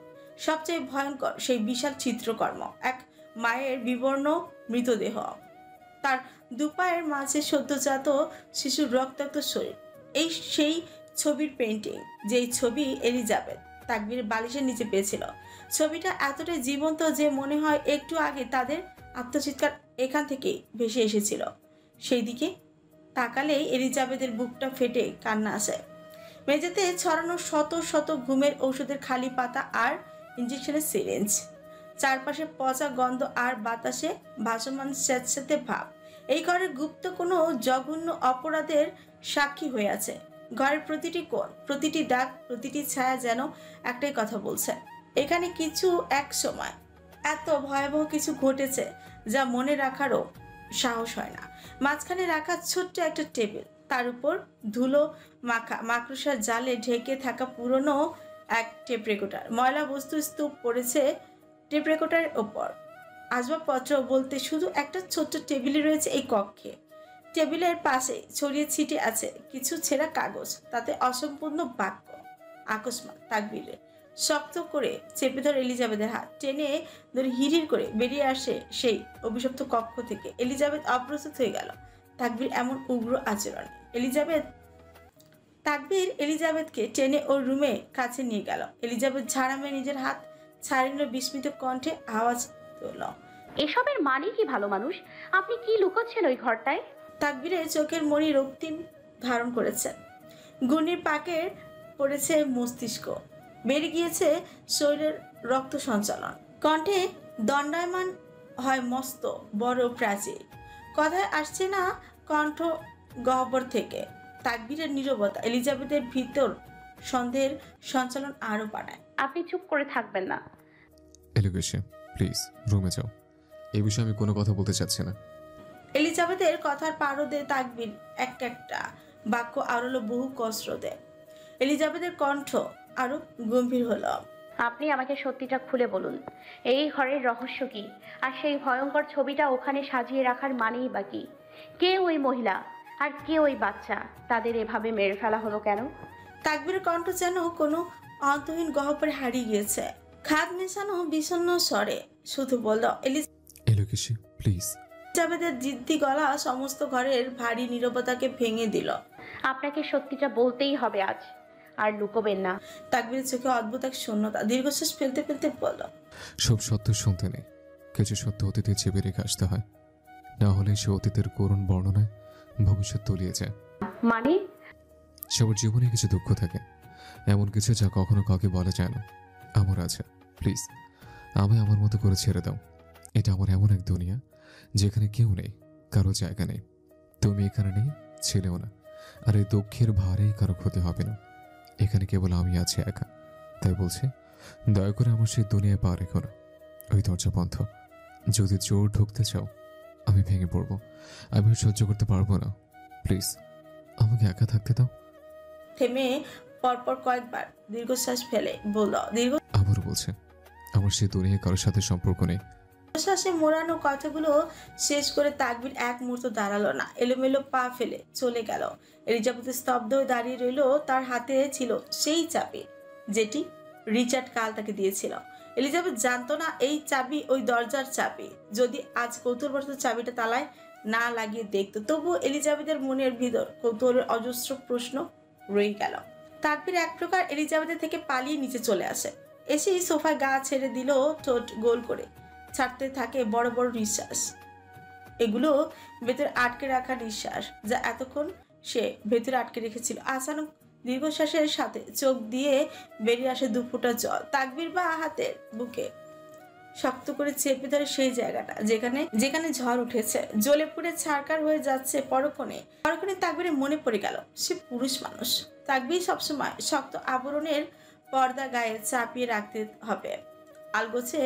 সবচেয়ে ভয়ঙ্কর সেই বিশাল চিত্রকর্ম, এক মায়ের বিবর্ণ মৃতদেহ, তার দুপায়ের মাঝে সদ্যজাত শিশুর রক্তাক্ত শরীর। এই সেই ছবির পেইন্টিং, যেই ছবি এলিজাবেথ তাকবীর বালিশের নিচে পেয়েছিল। ছবিটা এতটাই জীবন্ত যে মনে হয় একটু আগে তাদের আত্মচিৎকার এখান থেকেই ভেসে এসেছিল। সেই দিকে তাকালেই এলিজাবেথের বুকটা ফেটে কান্না আসে। মেঝেতে ছড়ানো শত শত ঘুমের ঔষধের খালি পাতা আর ইঞ্জেকশনের সিরিঞ্জ, চারপাশে পচা গন্ধ আর বাতাসে ভাসমান স্যাঁতস্যাঁতে ভাব। এই ঘরের গুপ্ত কোনো জঘন্য অপরাধের সাক্ষী হয়ে আছে। ঘরের প্রতিটি কোণ, প্রতিটি দাগ, প্রতিটি ছায়া যেন একটাই কথা বলছে, এখানে কিছু এক সময় এত ভয়াবহ কিছু ঘটেছে যা মনে রাখারও সাহস হয় না। মাঝখানে রাখা ছোট্ট একটা টেবিল, তার উপর ধুলো মাখা মাকড়সার জালে ঢেকে থাকা পুরনো এক টেপ রেকর্ডার। ময়লা বস্তু স্তূপ পড়েছে টেপ রেকর্ডারের ওপর। আসবাবপত্র বলতে শুধু একটা ছোট্ট টেবিলই রয়েছে এই কক্ষে। টেবিলের পাশে ছড়িয়ে ছিটে আছে কিছু ছেঁড়া কাগজ, তাতে অসম্পূর্ণ বাক্য। আকস্মাৎ তাকবীরে শক্ত করে চেপে ধরে এলিজাবেথের হাত টেনে ধরে হিড়হিড় করে বেরিয়ে আসে সেই অভিশপ্ত কক্ষ থেকে। এলিজাবেথ অপ্রস্তুত হয়ে গেল তাকবীর এমন উগ্র আচরণ। তাকবীর এলিজাবেথকে টেনে ওর রুমে কাছে নিয়ে গেল। এলিজাবেথ ঝাড়া মেরে নিজের হাত ছাড়িয়ে নিল, বিস্মিত কণ্ঠে আওয়াজ তুলল, এসবের মানে কি ভালো মানুষ? আপনি কি লুকোচ্ছেন ওই ঘরটায়? তাকবীরের চোখের মণি রক্তিম ধারণ করেছে, ঘূর্ণির পাকের পড়েছে মস্তিষ্ক, বেড়ে গিয়েছে শরীরের রক্ত সঞ্চালন, কণ্ঠে দণ্ডায়মান হয় মস্ত বড় প্রাচীর। কথায় আসছে না কণ্ঠ গহ্বর থেকে। তাকবীরের নীরবতা এলিজাবেথের ভিতর সন্দেহের সঞ্চালন আরো বাড়ায়। আপনি চুপ করে থাকবেন না। এলিগেশে প্লিজ রুমে যাও, এই বিষয়ে আমি কোনো কথা বলতে চাচ্ছি না। এলিজাবেথের কথার পারদে তাকবীর একটা বাক্য আরো বহু কসরতে। এলিজাবেথের কণ্ঠ আরো গম্ভীর হলো। আপনি আমাকে সত্যিটা খুলে বলুন, এই ঘরের রহস্য কি? আর সেই ভয়ঙ্কর ছবিটা ওখানে সাজিয়ে রাখার মানেই বা কি? কে ওই মহিলা আর কে ওই বাচ্চা? তাদের এভাবে মেরে ফেলা হলো কেন? তাকবীরের কণ্ঠ যেন কোনো অন্তহীন গহ্বরে হারিয়ে গিয়েছে। খাদ মেশানো বিষণ্ণ স্বরে শুধু বলল। এলিগেশে প্লিজ। এলিজাবেথের জিদ্দি গলা সমস্ত ঘরের ভারী নীরবতাকে ভেঙে দিল। আপনাকে সত্যিটা বলতেই হবে আজ, আর লুকোবেন না। তাকবীরের চোখে অদ্ভুত এক শূন্যতা। দীর্ঘশ্বাস ফেলতে ফেলতে বলল, সব সত্য শুনতে নেই, কিছু সত্য অতীতে চেপে রেখে আসতে হয়, না হলে সে অতীতের করুণ বর্ণনায় ভবিষ্যৎ তলিয়ে যায়। মানে? সবার জীবনে কিছু দুঃখ থাকে, এমন কিছু যা কখনো কাউকে বলা যায় না। আমার আছে, প্লিজ আমি আমার মতো করে ছেড়ে দাও। এটা আমার এমন এক দুনিয়া যেখানে কেউ নেই, কারো জায়গা নেই। তুমি এখানে নেই, ছেলেও না, আর এই দুঃখের ভারেই কারো ক্ষতি হবে না। এখানে কেবল আমি আছি একা, তাই বলছি দয়া করে আমার সেই দুনিয়ায় পা রেখো না। ওই দরজা বন্ধ, যদি জোর ঢুকতে চাও আমি ভেঙে পড়বো, আমি সহ্য করতে পারবো না। প্লিজ আমাকে একা থাকতে দাও। থেমে পরপর কয়েকবার দীর্ঘশ্বাস ফেলে বলল। আবারও বলছে আমার সেই দুনিয়ায় কারোর সাথে সম্পর্ক নেই। দীর্ঘশ্বাসে মোড়ানো কথাগুলো শেষ করে তাকবীর এক মুহূর্ত দাঁড়ালো না, এলোমেলো পা ফেলে চলে গেল। এলিজাবেথ স্তব্ধ হয়ে দাঁড়িয়ে রইল। তার হাতে ছিল সেই চাবি যেটি রিচার্ড কাল তাকে দিয়েছিল। এলিজাবেথ জানতো না এই চাবি ওই দরজার চাবি। যদি আজ কৌতূহলবশত চাবিটা তালায় না লাগিয়ে দেখতো, তবুও এলিজাবেথের মনের ভিতর কৌতূহলের অজস্র প্রশ্ন রয়ে গেল। তাকবীর এক প্রকার এলিজাবেথের থেকে পালিয়ে নিচে চলে আসে। এসেই সোফায় গা ছেড়ে দিল, ঠোঁট গোল করে ছাড়তে থাকে বড় বড় নিঃশ্বাস। এগুলো ভেতরে আটকে রাখা নিঃশ্বাস, যা এতক্ষণ সে ভেতরে আটকে রেখেছিল। আচানক দীর্ঘশ্বাসের সাথে চোখ দিয়ে বেরিয়ে আসে দুফোঁটা জল। তাকবীর বা হাতের বুকে শক্ত করে চেপে ধরে সেই জায়গাটা যেখানে ঝড় উঠেছে, জ্বলে পুড়ে ছারকার হয়ে যাচ্ছে। পরক্ষণে তাকবীরের মনে পড়ে গেল সে পুরুষ মানুষ। তাকবীর সবসময় শক্ত আবরণের পর্দা গায়ে চাপিয়ে রাখতে হবে। আলগোছে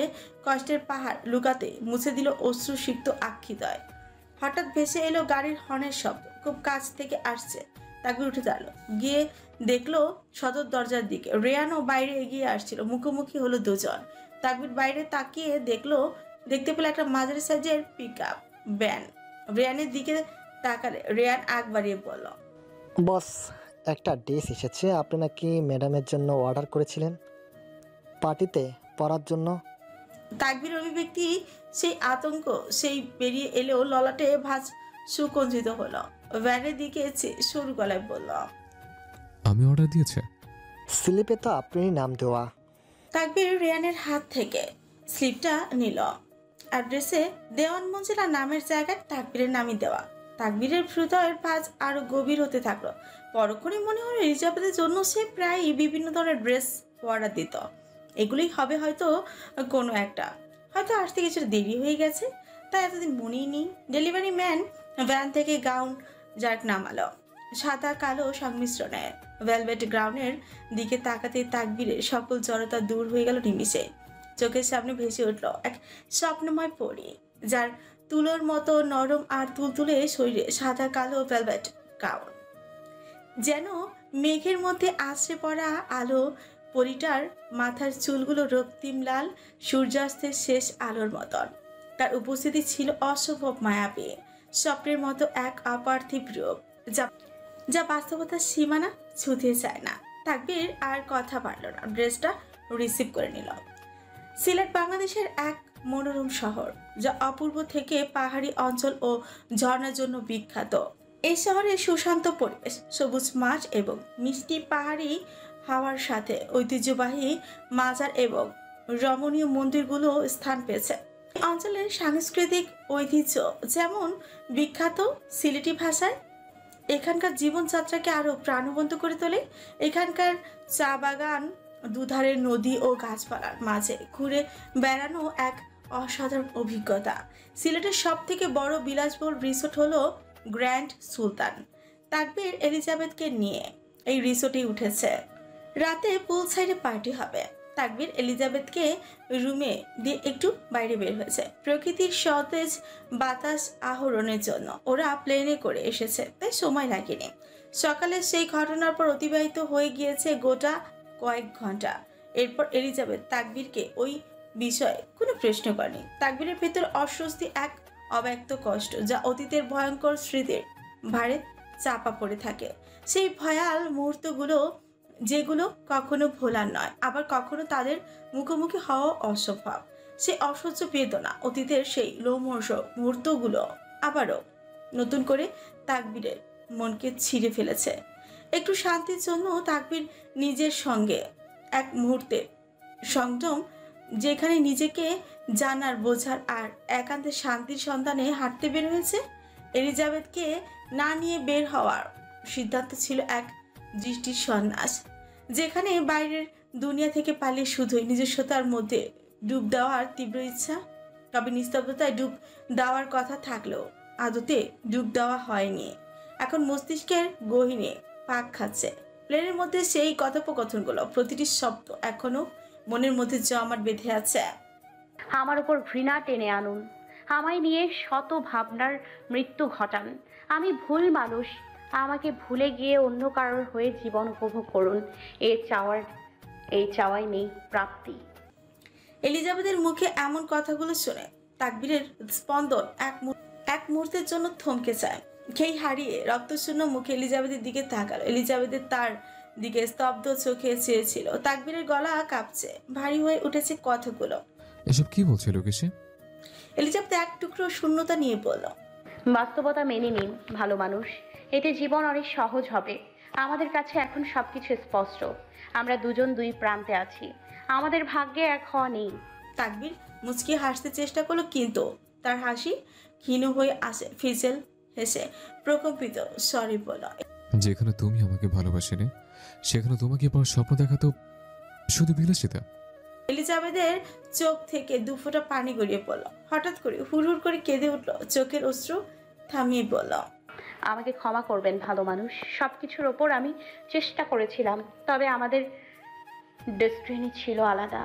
কষ্টের পাহাড় লুকাতে মুছে দিল অশ্রুসিক্ত আক্ষিদয়। হঠাৎ ভেসে এলো গাড়ির হর্নের শব্দ, খুব কাছ থেকে আসছে। তাকবীর উঠে দাঁড়ালো, গিয়ে দেখলো সদর দরজার দিকে রেয়ানও বাইরে এগিয়ে আসছিল। মুখোমুখি হলো দুজন। তাকবীর বাইরে তাকিয়ে দেখতে পেল একটা মাঝারি সাইজের পিকআপ ভ্যান। রেয়ানের দিকে তাকালে রেয়ান আগ বাড়িয়ে বলল, বস একটা ড্রেস এসেছে, আপনি নাকি ম্যাডামের জন্য অর্ডার করেছিলেন পার্টিতে পরার জন্য। তাকবীর অভিব্যক্তি সেই আতঙ্ক সেই বেরিয়ে এলেও ললাটে ভাঁজ সুকঞ্জিত হলো। ভ্যানের দিকে সরু গলায় বলল, আমি অর্ডার দিয়েছে? স্লিপে তো আপনি নাম দেওয়া। তাকবীর রেয়ানের হাত থেকে স্লিপটা নিল। অ্যাড্রেসে দেওয়ান মঞ্জিলা নামের জায়গায় তাকবীরের নামই দেওয়া। তাকবীরের হৃদয়ের ভাঁজ আরো গভীর হতে থাকলো। পরক্ষণে মনে হলো এলিজাবেথের জন্য সে প্রায়ই বিভিন্ন ধরনের ড্রেস অর্ডার দিত। এগুলোই হবে হয়তো কোনো একটা, হয়তো আসতে কিছুটা দেরি হয়ে গেছে, তাই এতদিন মনেই নেই। ডেলিভারি ম্যান ভ্যান থেকে গাউন জার্ক নামালো, সাদা কালো সংমিশ্রণে। ভেলভেট গ্রাউন্ডের দিকে তাকাতে তাকবীরের সকল জড়তা দূর হয়ে গেল নিমিষে। চোখের সামনে ভেসে উঠল এক স্বপ্নময় পরী, যার তুলোর মতো নরম আর তুলতুলে শরীরে সাদা কালো ভেলভেট গাউন, যেন মেঘের মধ্যে আছড়ে পড়া আলো। পরীটার মাথার চুলগুলো রক্তিম লাল, সূর্যাস্তের শেষ আলোর মতন। তার উপস্থিতি ছিল অসম্ভব মায়াবী, স্বপ্নের মতো এক অপার্থিব রূপ, যা বাস্তবতার সীমানা ছুঁতে চায় না। তাকবীর আর কথা পারল না, ড্রেসটা রিসিভ করে নিল। সিলেট বাংলাদেশের এক মনোরম শহর, যা অপূর্ব থেকে পাহাড়ি অঞ্চল ও ঝর্ণার জন্য বিখ্যাত। এই শহরে সুশান্ত পরিবেশ, সবুজ মাঠ এবং মিষ্টি পাহাড়ি হাওয়ার সাথে ঐতিহ্যবাহী মাজার এবং রমণীয় মন্দিরগুলো স্থান পেয়েছে। অঞ্চলের সাংস্কৃতিক ঐতিহ্য যেমন বিখ্যাত সিলেটি ভাষায় এখানকার জীবনযাত্রাকে আরো প্রাণবন্ত করে তোলে। এখানকার চা বাগান দুধারে নদী ও গাছপালার মাঝে ঘুরে বেড়ানো এক অসাধারণ অভিজ্ঞতা। সিলেটের সব থেকে বড় বিলাসবহুল রিসোর্ট হলো গ্র্যান্ড সুলতান। তাকবীর এলিজাবেথকে নিয়ে এই রিসোর্টে উঠেছে। রাতে পুল সাইডে পার্টি হবে। তাকবীর এলিজাবেথকে রুমে দিয়ে একটু বাইরে বের হয়েছে প্রকৃতির সতেজ বাতাস আহরণের জন্য। ওরা প্লেনে করে এসেছে, তাই সময় লাগেনি। সকালে সেই ঘটনার পর অতিবাহিত হয়ে গিয়েছে গোটা কয়েক ঘন্টা। এরপর এলিজাবেথ তাকবীরকে ওই বিষয়ে কোনো প্রশ্ন করেনি। তাকবীরের ভেতর অস্বস্তি, এক অব্যক্ত কষ্ট যা অতীতের ভয়ঙ্কর স্মৃতির ভারে চাপা পড়ে থাকে। সেই ভয়াল মুহূর্তগুলো যেগুলো কখনো ভোলার নয়, আবার কখনো তাদের মুখোমুখি হওয়া অসম্ভব। সেই অসহ্য বেদনা, অতীতের সেই লোমহর্ষক মুহূর্তগুলো আবারও নতুন করে তাকবীরের মনকে ছিঁড়ে ফেলেছে। একটু শান্তির জন্য তাকবীর নিজের সঙ্গে এক মুহূর্তে সংযম, যেখানে নিজেকে জানার, বোঝার আর একান্তে শান্তির সন্ধানে হাঁটতে বের হয়েছে। এলিজাবেথকে না নিয়ে বের হওয়ার সিদ্ধান্ত ছিল এক দৃষ্টির সন্ন্যাস, যেখানে বাইরের দুনিয়া থেকে পালিয়ে শুধুই নিজস্বতার মধ্যে ডুব দেওয়ার তীব্র ইচ্ছা। তবে নিস্তব্ধতায় ডুব দেওয়ার কথা থাকলেও আদতে ডুব দেওয়া হয়নি। এখন মস্তিষ্কের গহীনে পাক খাচ্ছে। প্লেনের মধ্যে সেই কথোপকথনগুলো, প্রতিটি শব্দ এখনো মনের মধ্যে জমাট বেঁধে আছে। আমার উপর ঘৃণা টেনে আনুন, আমায় নিয়ে শত ভাবনার মৃত্যু ঘটান। আমি ভুল মানুষ, আমাকে ভুলে গিয়ে অন্য কারোর হয়ে জীবন উপভোগ করুন। এই চাওয়াই নেই প্রাপ্তি। এলিজাবেথের মুখে এমন কথাগুলো শুনে তাকবীরের স্পন্দন এক মুহূর্তের জন্য থমকে যায়। খেই হারিয়ে রক্তশূন্য মুখে এলিজাবেথের দিকে তাকালো। এলিজাবেথের তার দিকে স্তব্ধ চোখে চেয়েছিল। তাকবীরের গলা কাঁপছে, ভারী হয়ে উঠেছে কথাগুলো। এসব কি বলছে লোকেশে? এলিজাবেথ এক টুকরো শূন্যতা নিয়ে বলল, বাস্তবতা মেনে নিন ভালো মানুষ, এতে জীবন অনেক সহজ হবে। আমাদের কাছে এখন সবকিছু স্পষ্ট। আমরা দুজন দুই প্রান্তে আছি, আমাদের ভাগ্যে এক হওয়া নেই। তাকবীর মুচকি হাসতে চেষ্টা করলো, কিন্তু তার হাসি ক্ষীণ হয়ে আসে। ফিজেল হেসে প্রকম্পিত সরি বলল, যেখানে তুমি আমাকে ভালোবাসেনি সেখানে তোমাকে পাওয়ার স্বপ্ন দেখা তো শুধু বিলাসিতা। এলিজাবেথের চোখ থেকে দুফোঁটা পানি গড়িয়ে পড়ল। হঠাৎ করে হুড়হুড় করে কেঁদে উঠল, চোখের অশ্রু থামিয়ে বলল, আমাকে ক্ষমা করবেন ভালো মানুষ। সবকিছুর ওপর আমি চেষ্টা করেছিলাম, তবে আমাদের ডেস্টিনি ছিল আলাদা।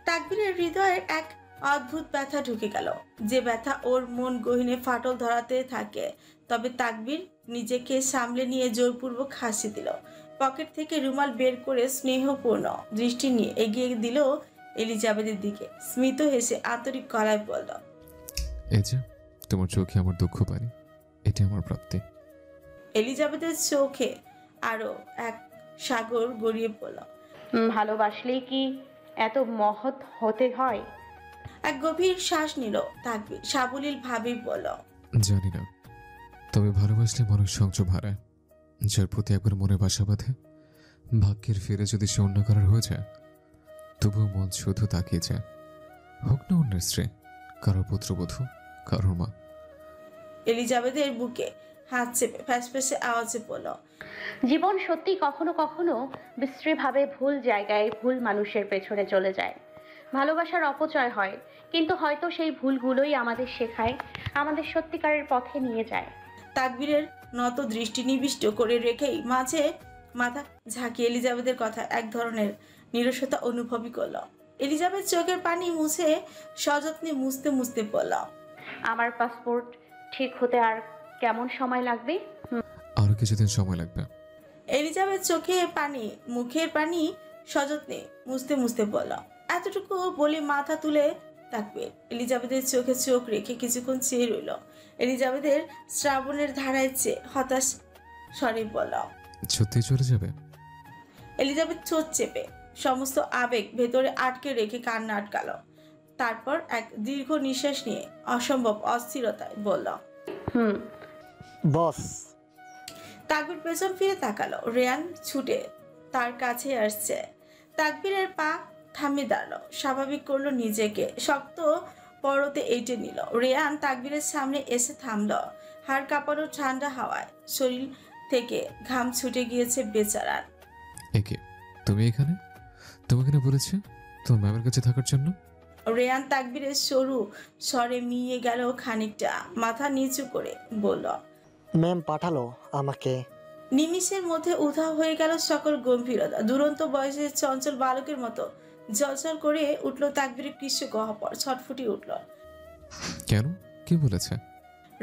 তাকবীরের হৃদয়ের এক অদ্ভুত ব্যথা ঢুকে গেল, যে ব্যথা ওর মন গহীনে ফাটল ধরাতে থাকে। তবে তাকবীর নিজেকে সামলে নিয়ে জোরপূর্বক হাসি দিল। পকেট থেকে রুমাল বের করে স্নেহপূর্ণ দৃষ্টি নিয়ে এগিয়ে দিল এলিজাবেথের দিকে। স্মিত হেসে আন্তরিক গলায় বলল, এই যে তোমার চোখে আমার দুঃখ পানি, এটা আমার প্রাপ্তি। এলিজাবেথের চোখে আরো এক সাগর গড়িয়ে পড়ল। ভালোবাসলেই কি এত মহৎ হতে হয়? এক গভীর শ্বাস নিল তাকবীর, সাবলীল ভাবেই বলল, জানি না, তবে ভালোবাসলে মানুষ সংযম হারায়। যার প্রতি একবার মনে বাসা বাঁধে, ভাগ্যের ফিরে যদি সে অন্য কারোর হয়ে যায়, তবুও মন শুধু তাকিয়ে যায়। হোক না অন্যের স্ত্রী, কারোর পুত্রবধূ, কারোর মা। এলিজাবেথের বুকে হাত চেপে ফ্যাসফ্যাসে আওয়াজে বলল, জীবন সত্যি কখনো কখনো বিশ্রীভাবে ভুল জায়গায় ভুল মানুষের পেছনে চলে যায়। ভালোবাসার অপচয় হয়, কিন্তু হয়তো সেই ভুলগুলোই আমাদের শেখায়, আমাদের সত্যিকারের পথে নিয়ে যায়। তাকবীরের নত দৃষ্টি নিবিষ্ট করে রেখেই মাঝে মাথা ঝাঁকিয়ে এলিজাবেথের কথা এক ধরনের নিরসতা অনুভবই করল। এলিজাবেথ চোখের পানি মুছে সযত্নে মুছতে মুছতে বলল, আমার পাসপোর্ট ঠিক হতে আর কেমন সময় লাগবে? আরো কিছুদিন সময় লাগবে। এলিজাবেথ মুখের পানি সযত্নে মুছতে মুছতে বলল। এতটুকু বলে মাথা তুলে তাকবীর এলিজাবেথের চোখে চোখ রেখে কিছুক্ষণ চেয়ে রইল। এলিজাবেথের শ্রাবণের ধারায় চেয়ে হতাশ স্বরে বলল, সত্যি চলে যাবে? এলিজাবেথ ঠোঁট চেপে সমস্ত আবেগ ভেতরে আটকে রেখে কান্না আটকালো। তারপর এক দীর্ঘ নিঃশ্বাস নিয়ে অসম্ভব অস্থিরতায় বলল, বস। তাকবীর পেছন ফিরে তাকালো। রেয়ান ছুটে তার কাছে আসছে। তাকবীরের পা থামিয়ে দাঁড়ালো, স্বাভাবিক করলো নিজেকে, শক্ত পরতে এঁটে নিল। রেয়ান তাকবীরের সামনে এসে থামলো। হাড় কাঁপানো ঠান্ডা হাওয়ায় শরীর থেকে ঘাম ছুটে গিয়েছে বেচারার। একে তুমি এখানে? তোমাকে না বলেছে তোমার ম্যামের কাছে থাকার জন্য? রেয়ান তাকবীরের সরু স্বরে মিয়ে গেল খানিকটা, মাথা নিচু করে বলল। ম্যাম পাঠালো আমাকে। নিমিষের মধ্যে উধাও হয়ে গেল সকল গম্ভীরতা। দুরন্ত বয়সের চঞ্চল বালকের মতো জলজল করে উঠল তাকবীরের কৃষ্ণ গহ্বর, ছটফুটি উঠল। কেন, কি বলেছে?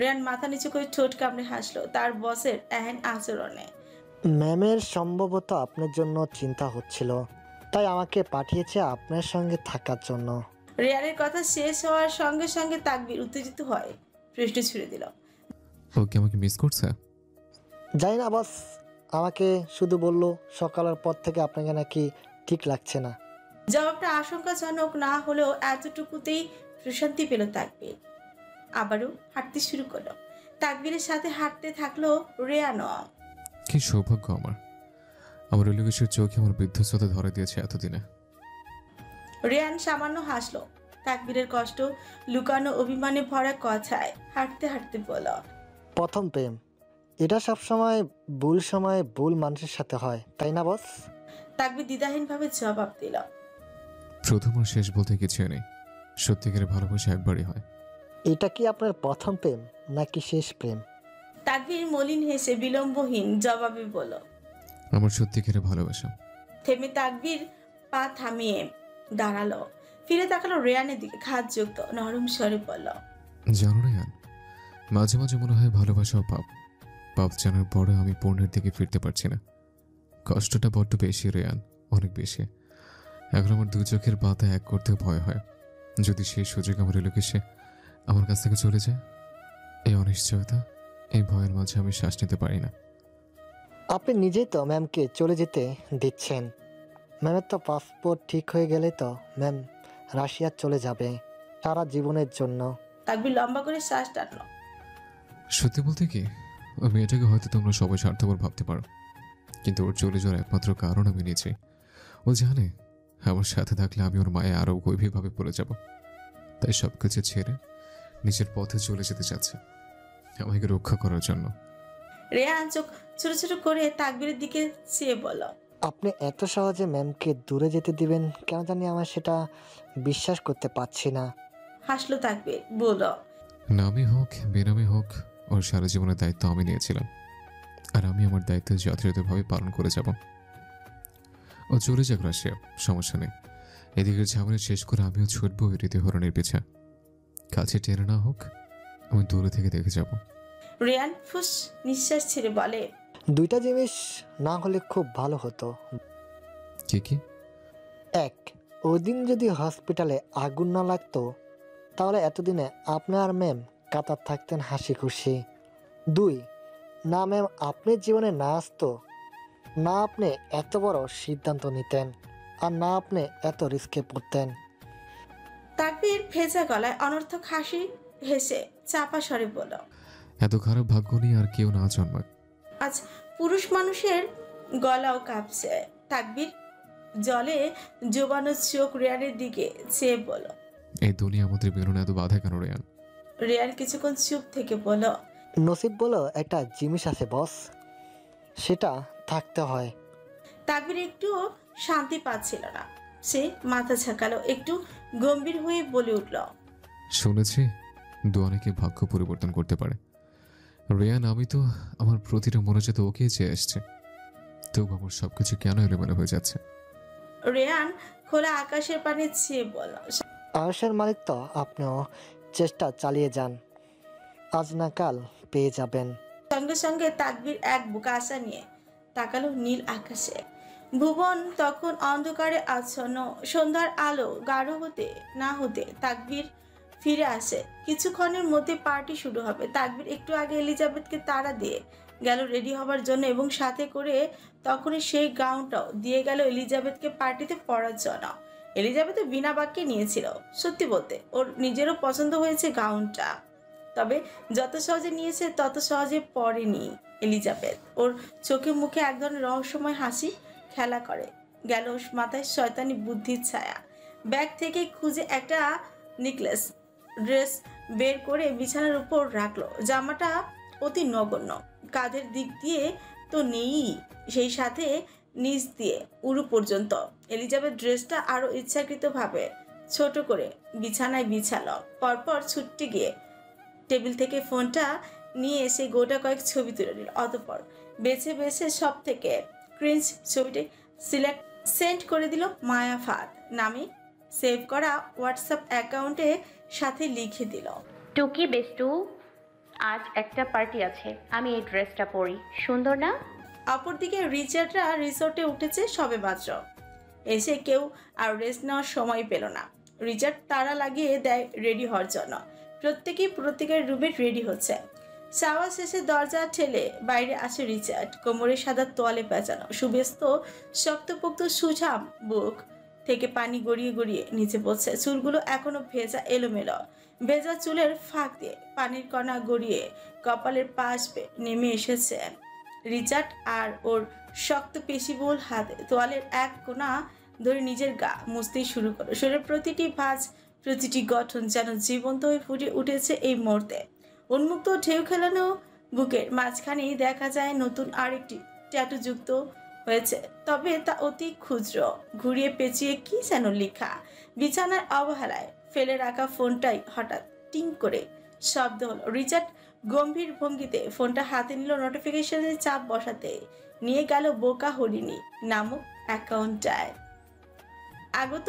রেয়ান মাথা নিচু করে ঠোঁট কামড়ে হাসলো তার বসের এহেন আচরণে। ম্যামের সম্ভবত আপনার জন্য চিন্তা হচ্ছিল, তাই আমাকে পাঠিয়েছে আপনার সঙ্গে থাকার জন্য। রেয়ানের কথা শেষ হওয়ার সঙ্গে সঙ্গে তাকবীর উত্তেজিত হয় প্রশ্ন ছুড়ে দিল। ও কি আমাকে মিস করছে? জানি না বস, আমাকে শুধু বললো সকালের পর থেকে আপনাকে নাকি ঠিক লাগছে না। জবাবটা আশঙ্কাজনক না হলেও এতটুকুতেই প্রশান্তি পেল তাকবীর। আবারও হাঁটতে শুরু করলো। তাকবীরের সাথে হাঁটতে থাকলো রেয়ানও। কি সৌভাগ্য আমার, আমার রিলেগেশের চোখে আমার বিধ্বস্ততা ধরে দিয়েছে এতদিনে। রেয়ান সামান্য হাসলো তাকবীরের কষ্ট লুকানো অভিমানে ভরা কথায়। হাঁটতে হাঁটতে বলল, প্রথম প্রেম, এটা সবসময় ভুল সময়ে ভুল মানুষের সাথে হয়, তাই না বস? তাকবীর দ্বিধাহীনভাবে জবাব দিল। প্রথম আর শেষ বলতে কিছুই নেই, সত্যিকারের ভালোবাসা একবারই হয়। এটা কি আপনার প্রথম প্রেম নাকি শেষ প্রেম? তাকবীর মলিন হেসে বিলম্বহীন জবাবে বলল। আমার সত্যিকারের ভালোবাসা। থেমে তাকবীর পা থামিয়ে দাঁড়ালো, ফিরে তাকালো রেয়ানের দিকে, খাতযুক্ত নরম স্বরে বলল। জানো রেয়ান, মাঝে মাঝে মনে হয় ভালোবাসাও পাপ। পাপ জানার পরে আমি পূর্ণের দিকে ফিরতে পারছি না। কষ্টটা বড্ড বেশি রেয়ান, অনেক বেশি। এখন আমার দু চোখের পাতা এক করতে ভয় হয়, যদি সেই সুযোগ আমার এলোকেশে আমার কাছ থেকে চলে যায়। এই অনিশ্চয়তা, এই ভয়ের মাঝে আমি শ্বাস নিতে পারি না। আপনি নিজেই তো ম্যামকে চলে যেতে দিচ্ছেন। ম্যামের তো পাসপোর্ট ঠিক হয়ে গেলে তো ম্যাম রাশিয়া চলে যাবে সারা জীবনের জন্য। তাকবীর লম্বা করে শ্বাস টানলো। সত্যি বলতে কি, ওই মেয়েটাকে হয়তো তোমরা সবাই স্বার্থপর ভাবতে পারো, কিন্তু ওর চলে যাওয়ার একমাত্র কারণ আমি নিয়েছি। ও জানে আমার সাথে থাকলে আমি ওর মায়ে আরও গভীরভাবে পড়ে যাব, তাই সবকিছু ছেড়ে নিজের পথে চলে যেতে চাচ্ছে আমাকে রক্ষা করার জন্য। রেয়ান চোখ ছোট ছোট করে তাকবীরের দিকে চেয়ে বলল। আপনি এত সহজে ম্যামকে দূরে যেতে দিবেন কেন জানি আমার সেটা বিশ্বাস করতে পারছি না। হাসলো তাকবীর, বলল। নামই হোক বেনামি হোক, ওর সারা জীবনের দায়িত্ব আমি নিয়েছিলাম, আর আমি আমার দায়িত্ব যথাযথভাবে পালন করে যাব। ও চলে যাক রাশিয়া, সমস্যা নেই। এদিকের ঝামেলা শেষ করে আমিও ছুটবো ওই হরণের পিছা। কাছে টেনে না হোক, আমি দূরে থেকে দেখে যাব। রেয়ান ফুস নিঃশ্বাস ছেড়ে বলে। দুইটা জিনিস না হলে খুব ভালো হতো। কি কি? এক, ওই দিন যদি হসপিটালে আগুন না লাগতো তাহলে এতদিনে আপনি আর ম্যাম কাতার থাকতেন হাসি খুশি। দুই, না ম্যাম আপনার জীবনে না আসতো, না আপনি এত বড় সিদ্ধান্ত নিতেন, আর না আপনি এত রিস্কে পড়তেন। তাকবীর ভেজা গলায় অনর্থক হাসি হেসে চাপা স্বরে বলল। এত খারাপ ভাগ্য নিয়ে আর কেউ না জন্মাক। আজ পুরুষ মানুষের গলাও কাঁপছে। তাকবীর জলে জোবানো চোখ রেয়ানের দিকে চেয়ে বলল। এই দুনিয়া আমাদের বেরোনো এত বাধা কেন রেয়ান? রেয়ান কিছুক্ষণ চুপ থেকে বলল। নসিব বলো একটা জিনিস আছে বস, সেটা থাকতে হয়। তাকবীর একটু শান্তি পাচ্ছিল না, সে মাথা ঝাঁকালো, একটু গম্ভীর হয়ে বলে উঠল। শুনেছি দোয়া নাকি ভাগ্য পরিবর্তন করতে পারে। রেয়ান, আমি তো আমার প্রতিটা মনোজাত ওকেই চেয়ে এসছে, তবু আমার সবকিছু কেন এলোমেলো হয়ে যাচ্ছে? রেয়ান খোলা আকাশের পানে চেয়ে বলল। আয়ুষের মালিক তো, আপনিও চেষ্টা চালিয়ে যান, আজ না কাল পেয়ে যাবেন। সঙ্গে সঙ্গে তাকবীর এক বুক আশা নিয়ে তাকালো নীল আকাশে। ভুবন তখন অন্ধকারে আচ্ছন্ন। সন্ধ্যার আলো গাঢ় হতে না হতে তাকবীর ফিরে আসে। কিছুক্ষণের মধ্যে পার্টি শুরু হবে। তাকবীর একটু আগে এলিজাবেথকে তাড়া দিয়ে গেল রেডি হবার জন্য, এবং সাথে করে তখনই সেই গাউনটাও দিয়ে গেল এলিজাবেথকে পার্টিতে পরার জন্য। এলিজাবেথ বিনা বাক্যে নিয়েছিল। সত্যি বলতে ওর নিজেরও পছন্দ হয়েছে গাউনটা, তবে যত সহজে নিয়েছে তত সহজে পরেনি এলিজাবেথ। ওর চোখে মুখে এক ধরনের রহস্যময় হাসি খেলা করে গেল, মাথায় শয়তানি বুদ্ধির ছায়া। ব্যাগ থেকে খুঁজে একটা নেকলেস ড্রেস বের করে বিছানার উপর রাখলো। জামাটা অতি নগণ্য, কাঁধের দিক দিয়ে তো নেই, সেই সাথে নিচ দিয়ে উরু পর্যন্ত। এলিজাবেথ ড্রেসটা আরো ইচ্ছাকৃতভাবে ছোট করে বিছানায় বিছালো। পরপর ছুটতে গিয়ে টেবিল থেকে ফোনটা নিয়ে এসে গোটা কয়েক ছবি তুলে নিল। অতঃপর বেছে বেছে সব থেকে ক্রিঞ্জ ছবিটি সেন্ড করে দিল মায়া ফাদ নামে সেভ করা হোয়াটসঅ্যাপ অ্যাকাউন্টে সাথে লিখে দিল, টুকি বেস্টু, আজ একটা পার্টি আছে, আমি এই ড্রেসটা পরি, সুন্দর না? অপরদিকে রিচার্ডরা রিসোর্টে উঠেছে সবে মাত্র। এসে কেউ আর রেস্ট নেওয়ার সময় পেল না। রিচার্ড তারা লাগিয়ে দেয় রেডি হওয়ার জন্য। প্রত্যেকেই প্রত্যেকের রুমে রেডি হচ্ছে। শাওয়ার শেষে দরজা ঠেলে বাইরে আসে রিচার্ড। কোমরে সাদা তোয়ালে পেঁচানো, সুব্যস্ত শক্তপোক্ত সুঠাম বুক থেকে পানি গড়িয়ে গড়িয়ে নিচে পড়ছে। চুলগুলো এখনো ভেজা এলোমেলো। ভেজা চুলের ফাঁক দিয়ে পানির কণা গড়িয়ে কপালের পাশ বেয়ে নেমে এসেছে। রিচার্ড আর ওর শক্ত পেশিবহুল হাতে তোয়ালের এক কোণা ধরে নিজের গা মুছতেই শুরু করলো। শরীরের প্রতিটি ভাঁজ, প্রতিটি গঠন যেন জীবন্ত হয়ে ফুটে উঠেছে এই মুহূর্তে। উন্মুক্ত ঢেউ খেলানো বুকের মাঝখানেই দেখা যায় নতুন আরেকটি ট্যাটু যুক্ত হয়েছে, তবে তা অতি ক্ষুদ্র। ঘুরিয়ে পেঁচিয়ে কি যেন লেখা। বিছানার অবহেলায় ফেলে রাখা ফোনটাই হঠাৎ টিং করে শব্দ হলো। রিচার্ড গম্ভীর ভঙ্গিতে ফোনটা হাতে নিল। নোটিফিকেশনের চাপ বসাতে নিয়ে গেল বোকা হরিণী নামক অ্যাকাউন্টটায়। আগত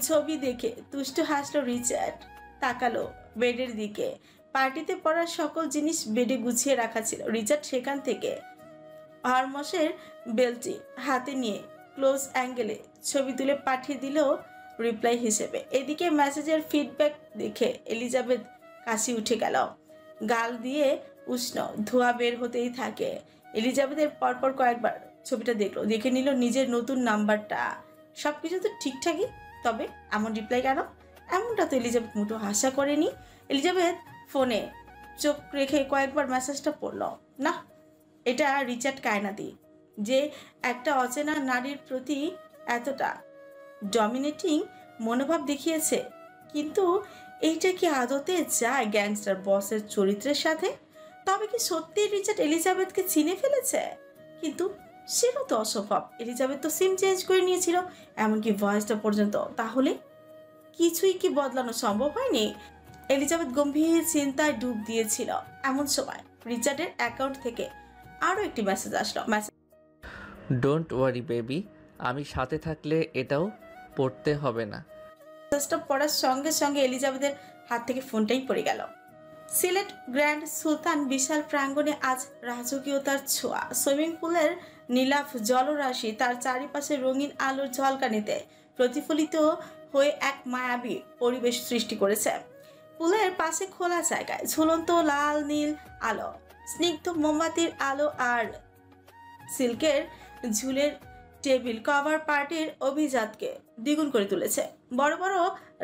ছবি দেখে তুষ্ট হাসলো রিচার্ড। তাকালো বেডের দিকে। পার্টিতে পড়ার সকল জিনিস বেডে গুছিয়ে রাখা ছিল। রিচার্ড সেখান থেকে হরমসের বেলটি হাতে নিয়ে ক্লোজ অ্যাঙ্গেলে ছবি তুলে পাঠিয়ে দিল রিপ্লাই হিসেবে। এদিকে মেসেজের ফিডব্যাক দেখে এলিজাবেথ কাশি উঠে গেল। গাল দিয়ে উষ্ণ ধোঁয়া বের হতেই থাকে। এলিজাবেথের পরপর কয়েকবার ছবিটা দেখলো, দেখে নিল নিজের নতুন নাম্বারটা। সবকিছু তো ঠিকঠাকই, তবে এমন রিপ্লাই কেন? এমনটা তো এলিজাবেথ মোটো আশা করেনি। এলিজাবেথ ফোনে চোখ রেখে কয়েকবার মেসেজটা পড়ল। না, এটা রিচার্ড কায়নাতি, যে একটা অচেনা নারীর প্রতি এতটা ডমিনেটিং মনোভাব দেখিয়েছে। কিন্তু এইটা কি আদতে যায় গ্যাংস্টার বসের চরিত্রের সাথে? তবে কি সত্যি রিচার্ড এলিজাবেথকে চিনে ফেলেছে? কিন্তু সেও তো অসম্ভব। এলিজাবেথ তো সিম চেঞ্জ করে নিয়েছিল, এমনকি ভয়েসটা পর্যন্ত। তাহলে কিছুই কি বদলানো সম্ভব হয়নি? এলিজাবেথ গম্ভীর চিন্তায় ডুব দিয়েছিল। এমন সময় রিচার্ডের অ্যাকাউন্ট থেকে আরও একটি মেসেজ আসলো। ডোন্ট ওয়ারি বেবি, আমি সাথে থাকলে এটাও পড়তে হবে না। মেসেজটা পড়ার সঙ্গে সঙ্গে এলিজাবেথের হাত থেকে ফোনটাই পড়ে গেল। সিলেট গ্র্যান্ড সুলতান বিশাল প্রাঙ্গণে আজ রাজকীয়তার ছোঁয়া। সুইমিং পুলের নীলাভ জলরাশি তার চারিপাশে রঙিন আলোর ঝলকানিতে প্রতিফলিত হয়ে এক মায়াবী পরিবেশ সৃষ্টি করেছে। পুলের পাশে খোলা জায়গায় ঝুলন্ত লাল নীল আলো, স্নিগ্ধ মোমবাতির আলো আর সিল্কের ঝুলের টেবিল কভার পার্টির অভিজাতকে দ্বিগুণ করে তুলেছে। বড় বড়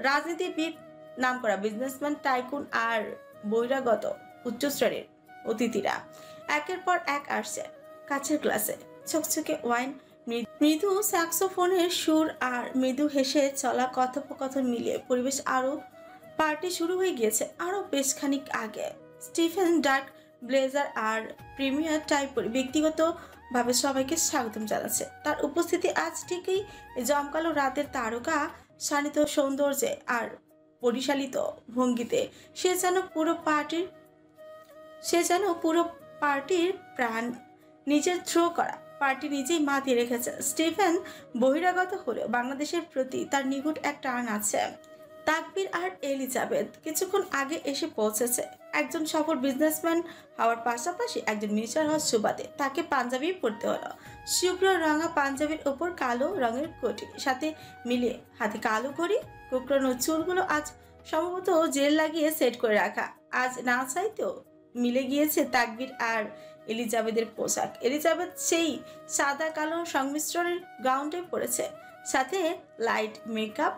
রাজনীতিবিদ, নামকরা বিজনেসম্যান, টাইকুন আর বহিরাগত উচ্চশ্রেণীর অতিথিরা একের পর এক আসছে। কাছের গ্লাসে ছোকছোকে ওয়াইন, মৃদু স্যাক্সোফোনের সুর আর মৃদু হেসে চলা কথোপকথন মিলিয়ে পরিবেশ আরো পার্টি শুরু হয়ে গিয়েছে আরো বেশ খানিক আগে। স্টিফেন ডার্ক ব্লেজার আর প্রিমিয়ার টাই পরে ব্যক্তিগতভাবে সবাইকে স্বাগতম জানাচ্ছে। তার উপস্থিতি আজ ঠিকই জমকালো রাতের তারকা শানিত সৌন্দর্যে আর পরিশালিত ভঙ্গিতে সে যেন পুরো পার্টির প্রাণ। নিজের থ্রো করা পার্টি নিজেই মাতিয়ে রেখেছে। স্টিফেন বহিরাগত হলেও বাংলাদেশের প্রতি তার নিগুড় এক টান আছে। তাকবীর আর এলিজাবেথ কিছুক্ষণ আগে এসে পৌঁছেছে। একজন সফল বিজনেসম্যান হওয়ার পাশাপাশি একজন মিনিস্টার হওয়ার সুবাদে তাকে পাঞ্জাবি পরতে হলো। শুভ্র রঙা পাঞ্জাবির ওপর কালো রঙের কোটি, সাথে মিলিয়ে হাতে কালো ঘড়ি। কুকরানো চুলগুলো আজ সম্ভবত জেল লাগিয়ে সেট করে রাখা। আজ না চাইতেও মিলে গিয়েছে তাকবীর আর এলিজাবেথের পোশাক। এলিজাবেথ সেই সাদা কালো সংমিশ্রণের গাউনটা পরেছে, সাথে লাইট মেকআপ,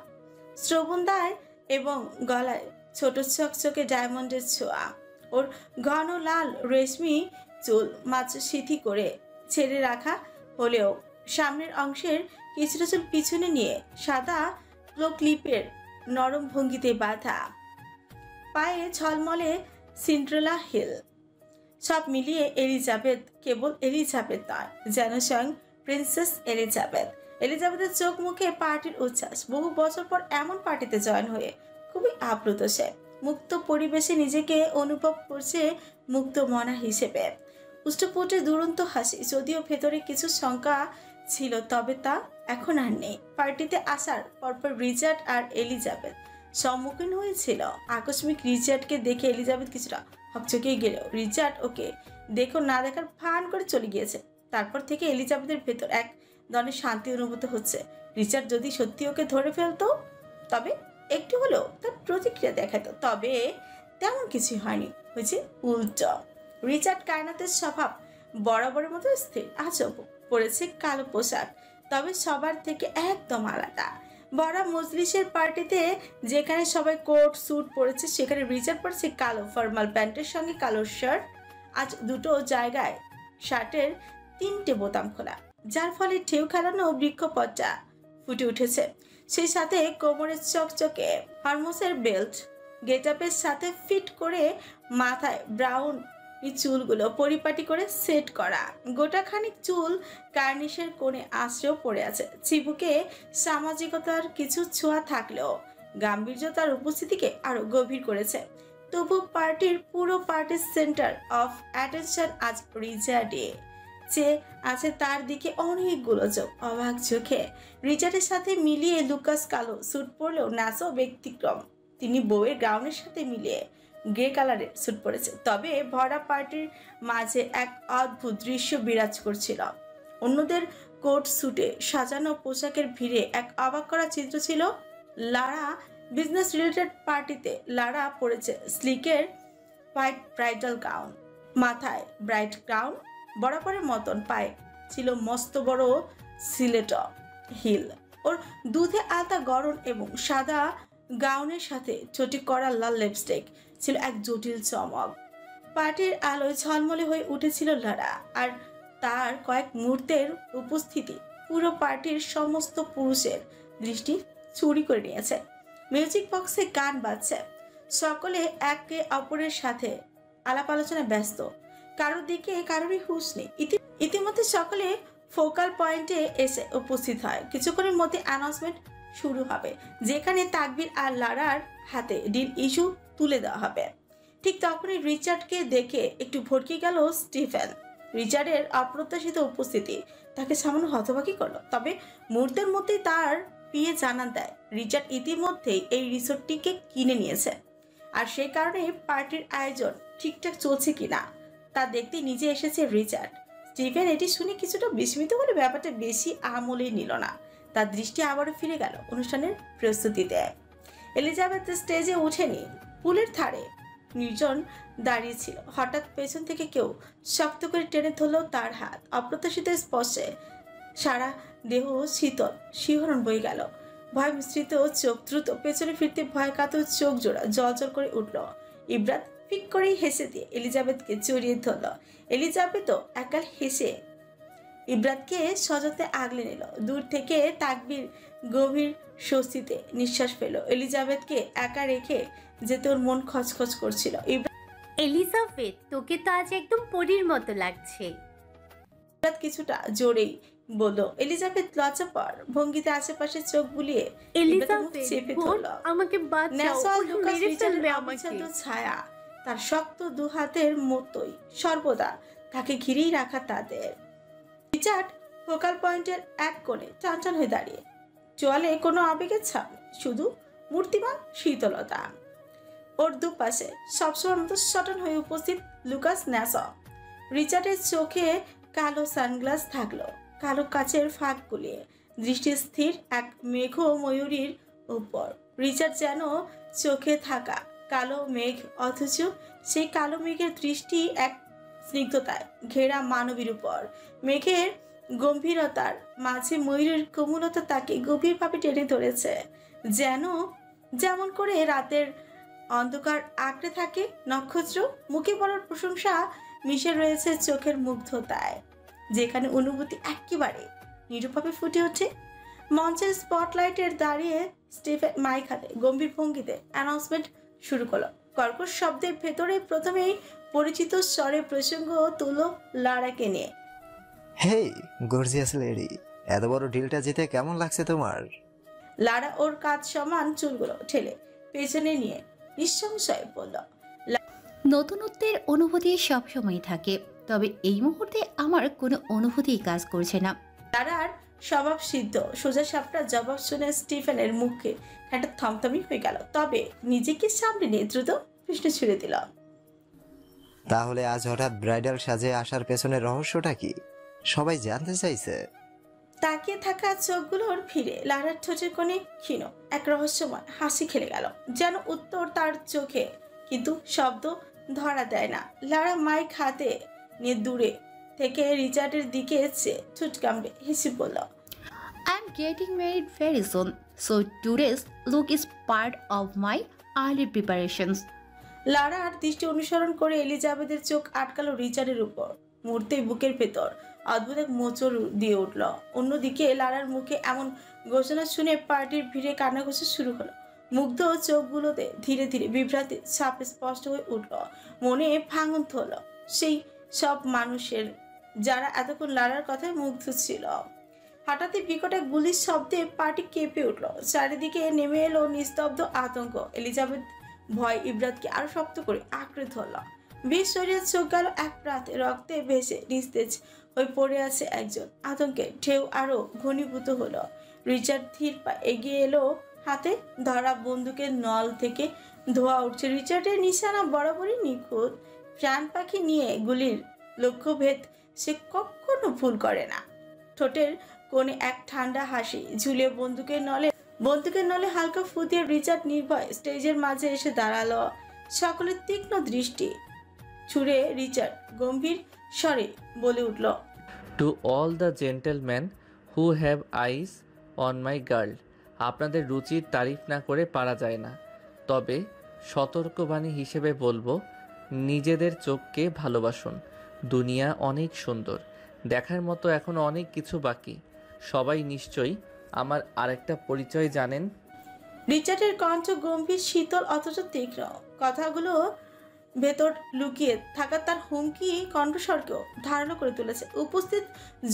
শ্রবণদায় এবং গলায় ছোট চকচকে ডায়মন্ডের ছোঁয়া। ওর ঘন লাল রেশমি চুল মাত্র সিথি করে ছেড়ে রাখা হলেও সামনের অংশের কিছুটা চুল পিছনে নিয়ে সাদা ক্লো ক্লিপের নরম ভঙ্গিতে বাঁধা। পায়ে ঝলমলে সিন্ড্রেলা হিল। সব মিলিয়ে এলিজাবেথ কেবল এলিজাবেথ নয়, যেন স্বয়ং প্রিন্সেস এলিজাবেথ। এলিজাবেথের চোখ মুখে পার্টির উচ্ছ্বাস। বহু বছর পর এমন পার্টিতে জয়েন হয়ে খুবই আপ্লুত সে। মুক্ত পরিবেশে নিজেকে অনুভব করছে মুক্ত মনা হিসেবে। উষ্ঠপুটে দুরন্ত হাসি, যদিও ভেতরে কিছু শঙ্কা ছিল, তবে তা এখন আর নেই। পার্টিতে আসার পরপর রিচার্ড আর এলিজাবেথ সম্মুখীন হয়েছিল। আকস্মিক রিচার্ডকে দেখে এলিজাবেথ কিছুটা হকচকিয়ে গেলেও রিচার্ড ওকে দেখো না দেখার ভান করে চলে গিয়েছে। তারপর থেকে এলিজাবেথের ভেতর এক ধরনের শান্তি অনুভূত হচ্ছে। রিচার্ড যদি সত্যি ওকে ধরে ফেলতো, তবে একটু হলেও তার প্রতিক্রিয়া দেখাতো, তবে তেমন কিছুই হয়নি, হয়েছে উল্টো। রিচার্ড কায়নাতের স্বভাব বরাবরের মতো স্থির। আজও পরেছে কালো পোশাক, তবে সবার থেকে একদম আলাদা। বড় মজলিসের পার্টিতে যেখানে সবাই কোট স্যুট পরেছে, সেখানে রিচার্ড পরেছে কালো ফর্মাল প্যান্টের সঙ্গে কালো শার্ট। আজ দুটো জায়গায় শার্টের 3টে বোতাম খোলা, যার ফলে ঢেউ খেলানো বৃক্ষপটটা ফুটে উঠেছে। সেই সাথে কোমরের চকচকে হরমোসের বেল্ট গেটআপের সাথে ফিট করে মাথায় ব্রাউন চুলগুলো পরিপাটি করে সেট করা। গোটা খানিক চুল কার্নিশের কোণে আশ্রয় পড়ে আছে। চিবুকে সামাজিকতার কিছু ছোঁয়া থাকলেও গাম্ভীর্য তার উপস্থিতিকে আরো গভীর করেছে। তবু পুরো পার্টির সেন্টার অফ অ্যাটেনশন আজ রিচার্ডে। যে আছে তার দিকে অনেকগুলো চোখ অবাক চোখে। রিচার্ডের সাথে মিলিয়ে লুকাস কালো স্যুট পরলেও নাসো ব্যতিক্রম। তিনি বউয়ের গাউনের সাথে মিলিয়ে গ্রে কালারের স্যুট পরেছে। তবে ভরা পার্টির মাঝে এক অদ্ভুত দৃশ্য বিরাজ করছিল। অন্যদের কোট স্যুটে সাজানো পোশাকের ভিড়ে এক অবাক করা চিত্র ছিল লারা। বিজনেস রিলেটেড পার্টিতে লারা পরেছে স্লিকের হোয়াইট ব্রাইডাল গাউন, মাথায় ব্রাইট ক্রাউন, বরাবরের মতন পায়ে ছিল মস্ত বড় সিলেট হিল। ওর দুধে আলতা গরম এবং সাদা গাউনের সাথে চটি করা লাল লিপস্টিক ছিল এক জটিল চমক। পার্টির আলোয় ঝলমলে হয়ে উঠেছিল লারা, আর তার কয়েক মুহূর্তের উপস্থিতি পুরো পার্টির সমস্ত পুরুষের দৃষ্টি চুরি করে নিয়েছে। মিউজিক বক্সে গান বাজছে, সকলে একে অপরের সাথে আলাপ আলোচনায় ব্যস্ত, কারোর দিকে কারোরই হুঁশ নেই। ইতিমধ্যে সকলে ফোকাল পয়েন্টে এসে উপস্থিত হয়। কিছুক্ষণের মধ্যে অ্যানাউন্সমেন্ট শুরু হবে, যেখানে তাকবীর আর লারার হাতে ডিল ইস্যু তুলে দেওয়া হবে। ঠিক তখনই রিচার্ডকে দেখে একটু ভড়কে গেল স্টিফেন। রিচার্ডের অপ্রত্যাশিত উপস্থিতি তাকে সামান্য হতবাকি করলো, তবে মুহূর্তের মধ্যেই তার পিয়ে জানান দেয় রিচার্ড ইতিমধ্যেই এই রিসোর্টটিকে কিনে নিয়েছে, আর সেই কারণে পার্টির আয়োজন ঠিকঠাক চলছে কিনা তা দেখতে নিজে এসেছে রিচার্ড। স্টিফেন এটি শুনে কিছুটা বিস্মিত হলে ব্যাপারটা বেশি আমলেই নিল না। তার দৃষ্টি আবারও ফিরে গেল অনুষ্ঠানের প্রস্তুতিতে। এলিজাবেথ স্টেজে উঠেনি, পুলের ধারে নির্জন দাঁড়িয়েছিল। হঠাৎ পেছন থেকে কেউ শক্ত করে টেনে ধরল তার হাত। অপ্রত্যাশিত স্পর্শে সারা দেহ শীতল শিহরণ বয়ে গেল। ভয় মিশ্রিত চোখ দ্রুত পেছনে ফিরতে ভয় কাতর চোখ জোড়া জলজল করে উঠল। ইব্রাত ফিক করেই হেসে দিয়ে এলিজাবেথকে জড়িয়ে ধরল। এলিজাবেথও একাল হেসে ইব্রাতকে সযত্নে আগলে নিল। দূর থেকে তাকবীর গভীর স্বস্তিতে নিঃশ্বাস ফেল। এলিজাবেথকে একা রেখে যেতে ওর মন খচখচ করছিল। এলিজাবেথ, তোকে তো আজ একদম পরীর মতো লাগছে। ইব্রাত কিছুটা জোরেই বলল। এলিজাবেথ লজ্জাপর ভঙ্গিতে আশেপাশে চোখ বুলিয়ে চেপে ধরল। আমাকে ছায়া তার শক্ত দু হাতের মতোই সর্বদা তাকে ঘিরেই রাখা তাদের। রিচার্ড ফোকাল পয়েন্টের এক কোণে টানটান হয়ে দাঁড়িয়ে, চোয়ালে কোনো আবেগের ছাপ নেই, শুধু মূর্তিমান শীতলতা। ওর দুপাশে সবসময় মতো সটন হয়ে উপস্থিত লুকাস ন্যাসো। রিচার্ডের চোখে কালো সানগ্লাস থাকলো, কালো কাচের ফাঁক গুলিয়ে দৃষ্টি স্থির এক মেঘ ময়ূরীর উপর। রিচার্ড যেন চোখে থাকা কালো মেঘ, অথচ সেই কালো মেঘের দৃষ্টি এক স্নিগ্ধতায় ঘেরা মানবীর উপর। মেঘের গম্ভীরতার মাঝে ময়ূরের কোমলতা তাকে গভীরভাবে টেনে ধরেছে, যেমন করে রাতের অন্ধকার আঁকড়ে থাকে নক্ষত্র। মুখে বলার প্রশংসা মিশে রয়েছে চোখের মুগ্ধতায়, যেখানে অনুভূতি একেবারে নিরূপভাবে ফুটে ওঠে। মঞ্চের স্পটলাইটের দাঁড়িয়ে স্টিফেন মাইক হাতে গম্ভীর ভঙ্গিতে অ্যানাউন্সমেন্ট শুরু করলো। কর্কশ শব্দের ভেতরে প্রথমেই পরিচিত স্বরে প্রসঙ্গ তুলো লারাকে নিয়ে। হেই গর্জিয়াস লেডি, এত বড় ডিলটা জিতে কেমন লাগছে তোমার? লারা ওর কাঁধ সমান চুলগুলো ঠেলে পেছনে নিয়ে নিঃসংশয়ে বলল। নতুনত্বের অনুভূতি সবসময় থাকে, তবে এই মুহূর্তে আমার কোনো অনুভূতি কাজ করছে না। লারার স্বভাব সিদ্ধ সোজা সাপটা জবাব শুনে স্টিফেনের মুখে একটা থমথমি হয়ে গেল, তবে নিজেকে সামনে নিয়ে দ্রুত প্রশ্ন ছুড়ে দিল। তাহলে আজ হঠাৎ ব্রাইডাল সাজে আসার পেছনে রহস্যটা কি? সবাই জানতে চাইছে। তাকিয়ে থাকা চোখগুলোর ফিরে লারার ঠোঁটের কোণে ক্ষীণ এক রহস্যময় হাসি খেলে গেল, যেন উত্তর তার চোখে, কিন্তু শব্দ ধরা দেয় না। লারা মাইক হাতে নিয়ে দূরে থেকে রিচার্ডের দিকে এসে ঠোঁট কামড়ে হেসে বলল, I'm getting married very soon, so today's look is part of my early preparations. লারার দৃষ্টি অনুসরণ করে এলিজাবেথের চোখ আটকালো রিচার্ডের উপর। মুহূর্তে বুকের ভেতর অদ্ভুত এক মোচড় দিয়ে উঠল। অন্যদিকে লারার মুখে এমন ঘোষণা শুনে পার্টির ভিড়ে কান্নাঘোষা শুরু হলো। মুগ্ধ চোখগুলোতে ধীরে ধীরে বিভ্রান্তি ছাপ স্পষ্ট হয়ে উঠল। মনে ভাঙন হলো সেই সব মানুষের যারা এতক্ষণ লারার কথায় মুগ্ধ ছিল। হঠাৎই বিকট এক গুলির শব্দে পার্টি কেঁপে উঠল। চারিদিকে নেমে এলো নিস্তব্ধ আতঙ্ক। এলিজাবেথ ভয় ইব্রাতকে আরো শক্ত করে আঁকড়ে ধরল। বিষ শরীরের চোখ গেল এক প্রান্তে, রক্তে ভেসে নিস্তেজ হয়ে পড়ে আছে একজন। আতঙ্কে ঢেউ আরো ঘনীভূত হলো। রিচার্ড ধীর পা এগিয়ে এলো, হাতে ধরা বন্দুকের নল থেকে ধোয়া উঠছে। রিচার্ডের নিশানা বরাবরই নিখুঁত। প্রাণ পাখি নিয়ে গুলির লক্ষ্যভেদ সে কখনো ভুল করে না। ঠোঁটের কোণে এক ঠান্ডা হাসি ঝুলিয়ে বন্দুকের নলে হালকা ফু দিয়ে রিচার্ড নির্ভয় স্টেজের মাঝে এসে দাঁড়ালো। সকলের তীক্ষ্ণ দৃষ্টি ছুড়ে রিচার্ড গম্ভীর স্বরে বলে উঠল, to all the gentleman who have ice on my girl, আপনাদের রুচির তারিফ না করে পারা যায় না, তবে সতর্কবাণী হিসেবে বলবো, নিজেদের চোখকে ভালোবাসুন। দুনিয়া অনেক সুন্দর, দেখার মতো এখনো অনেক কিছু বাকি। সবাই নিশ্চয়ই আমার আরেকটা পরিচয় জানেন। রিচার্ডের কণ্ঠ গম্ভীর শীতল অথচ তীক্ষ্ণ। কথাগুলো ভেতর লুকিয়ে থাকা তার হুমকি কণ্ঠস্বরকেও ধারণা করে তুলেছে। উপস্থিত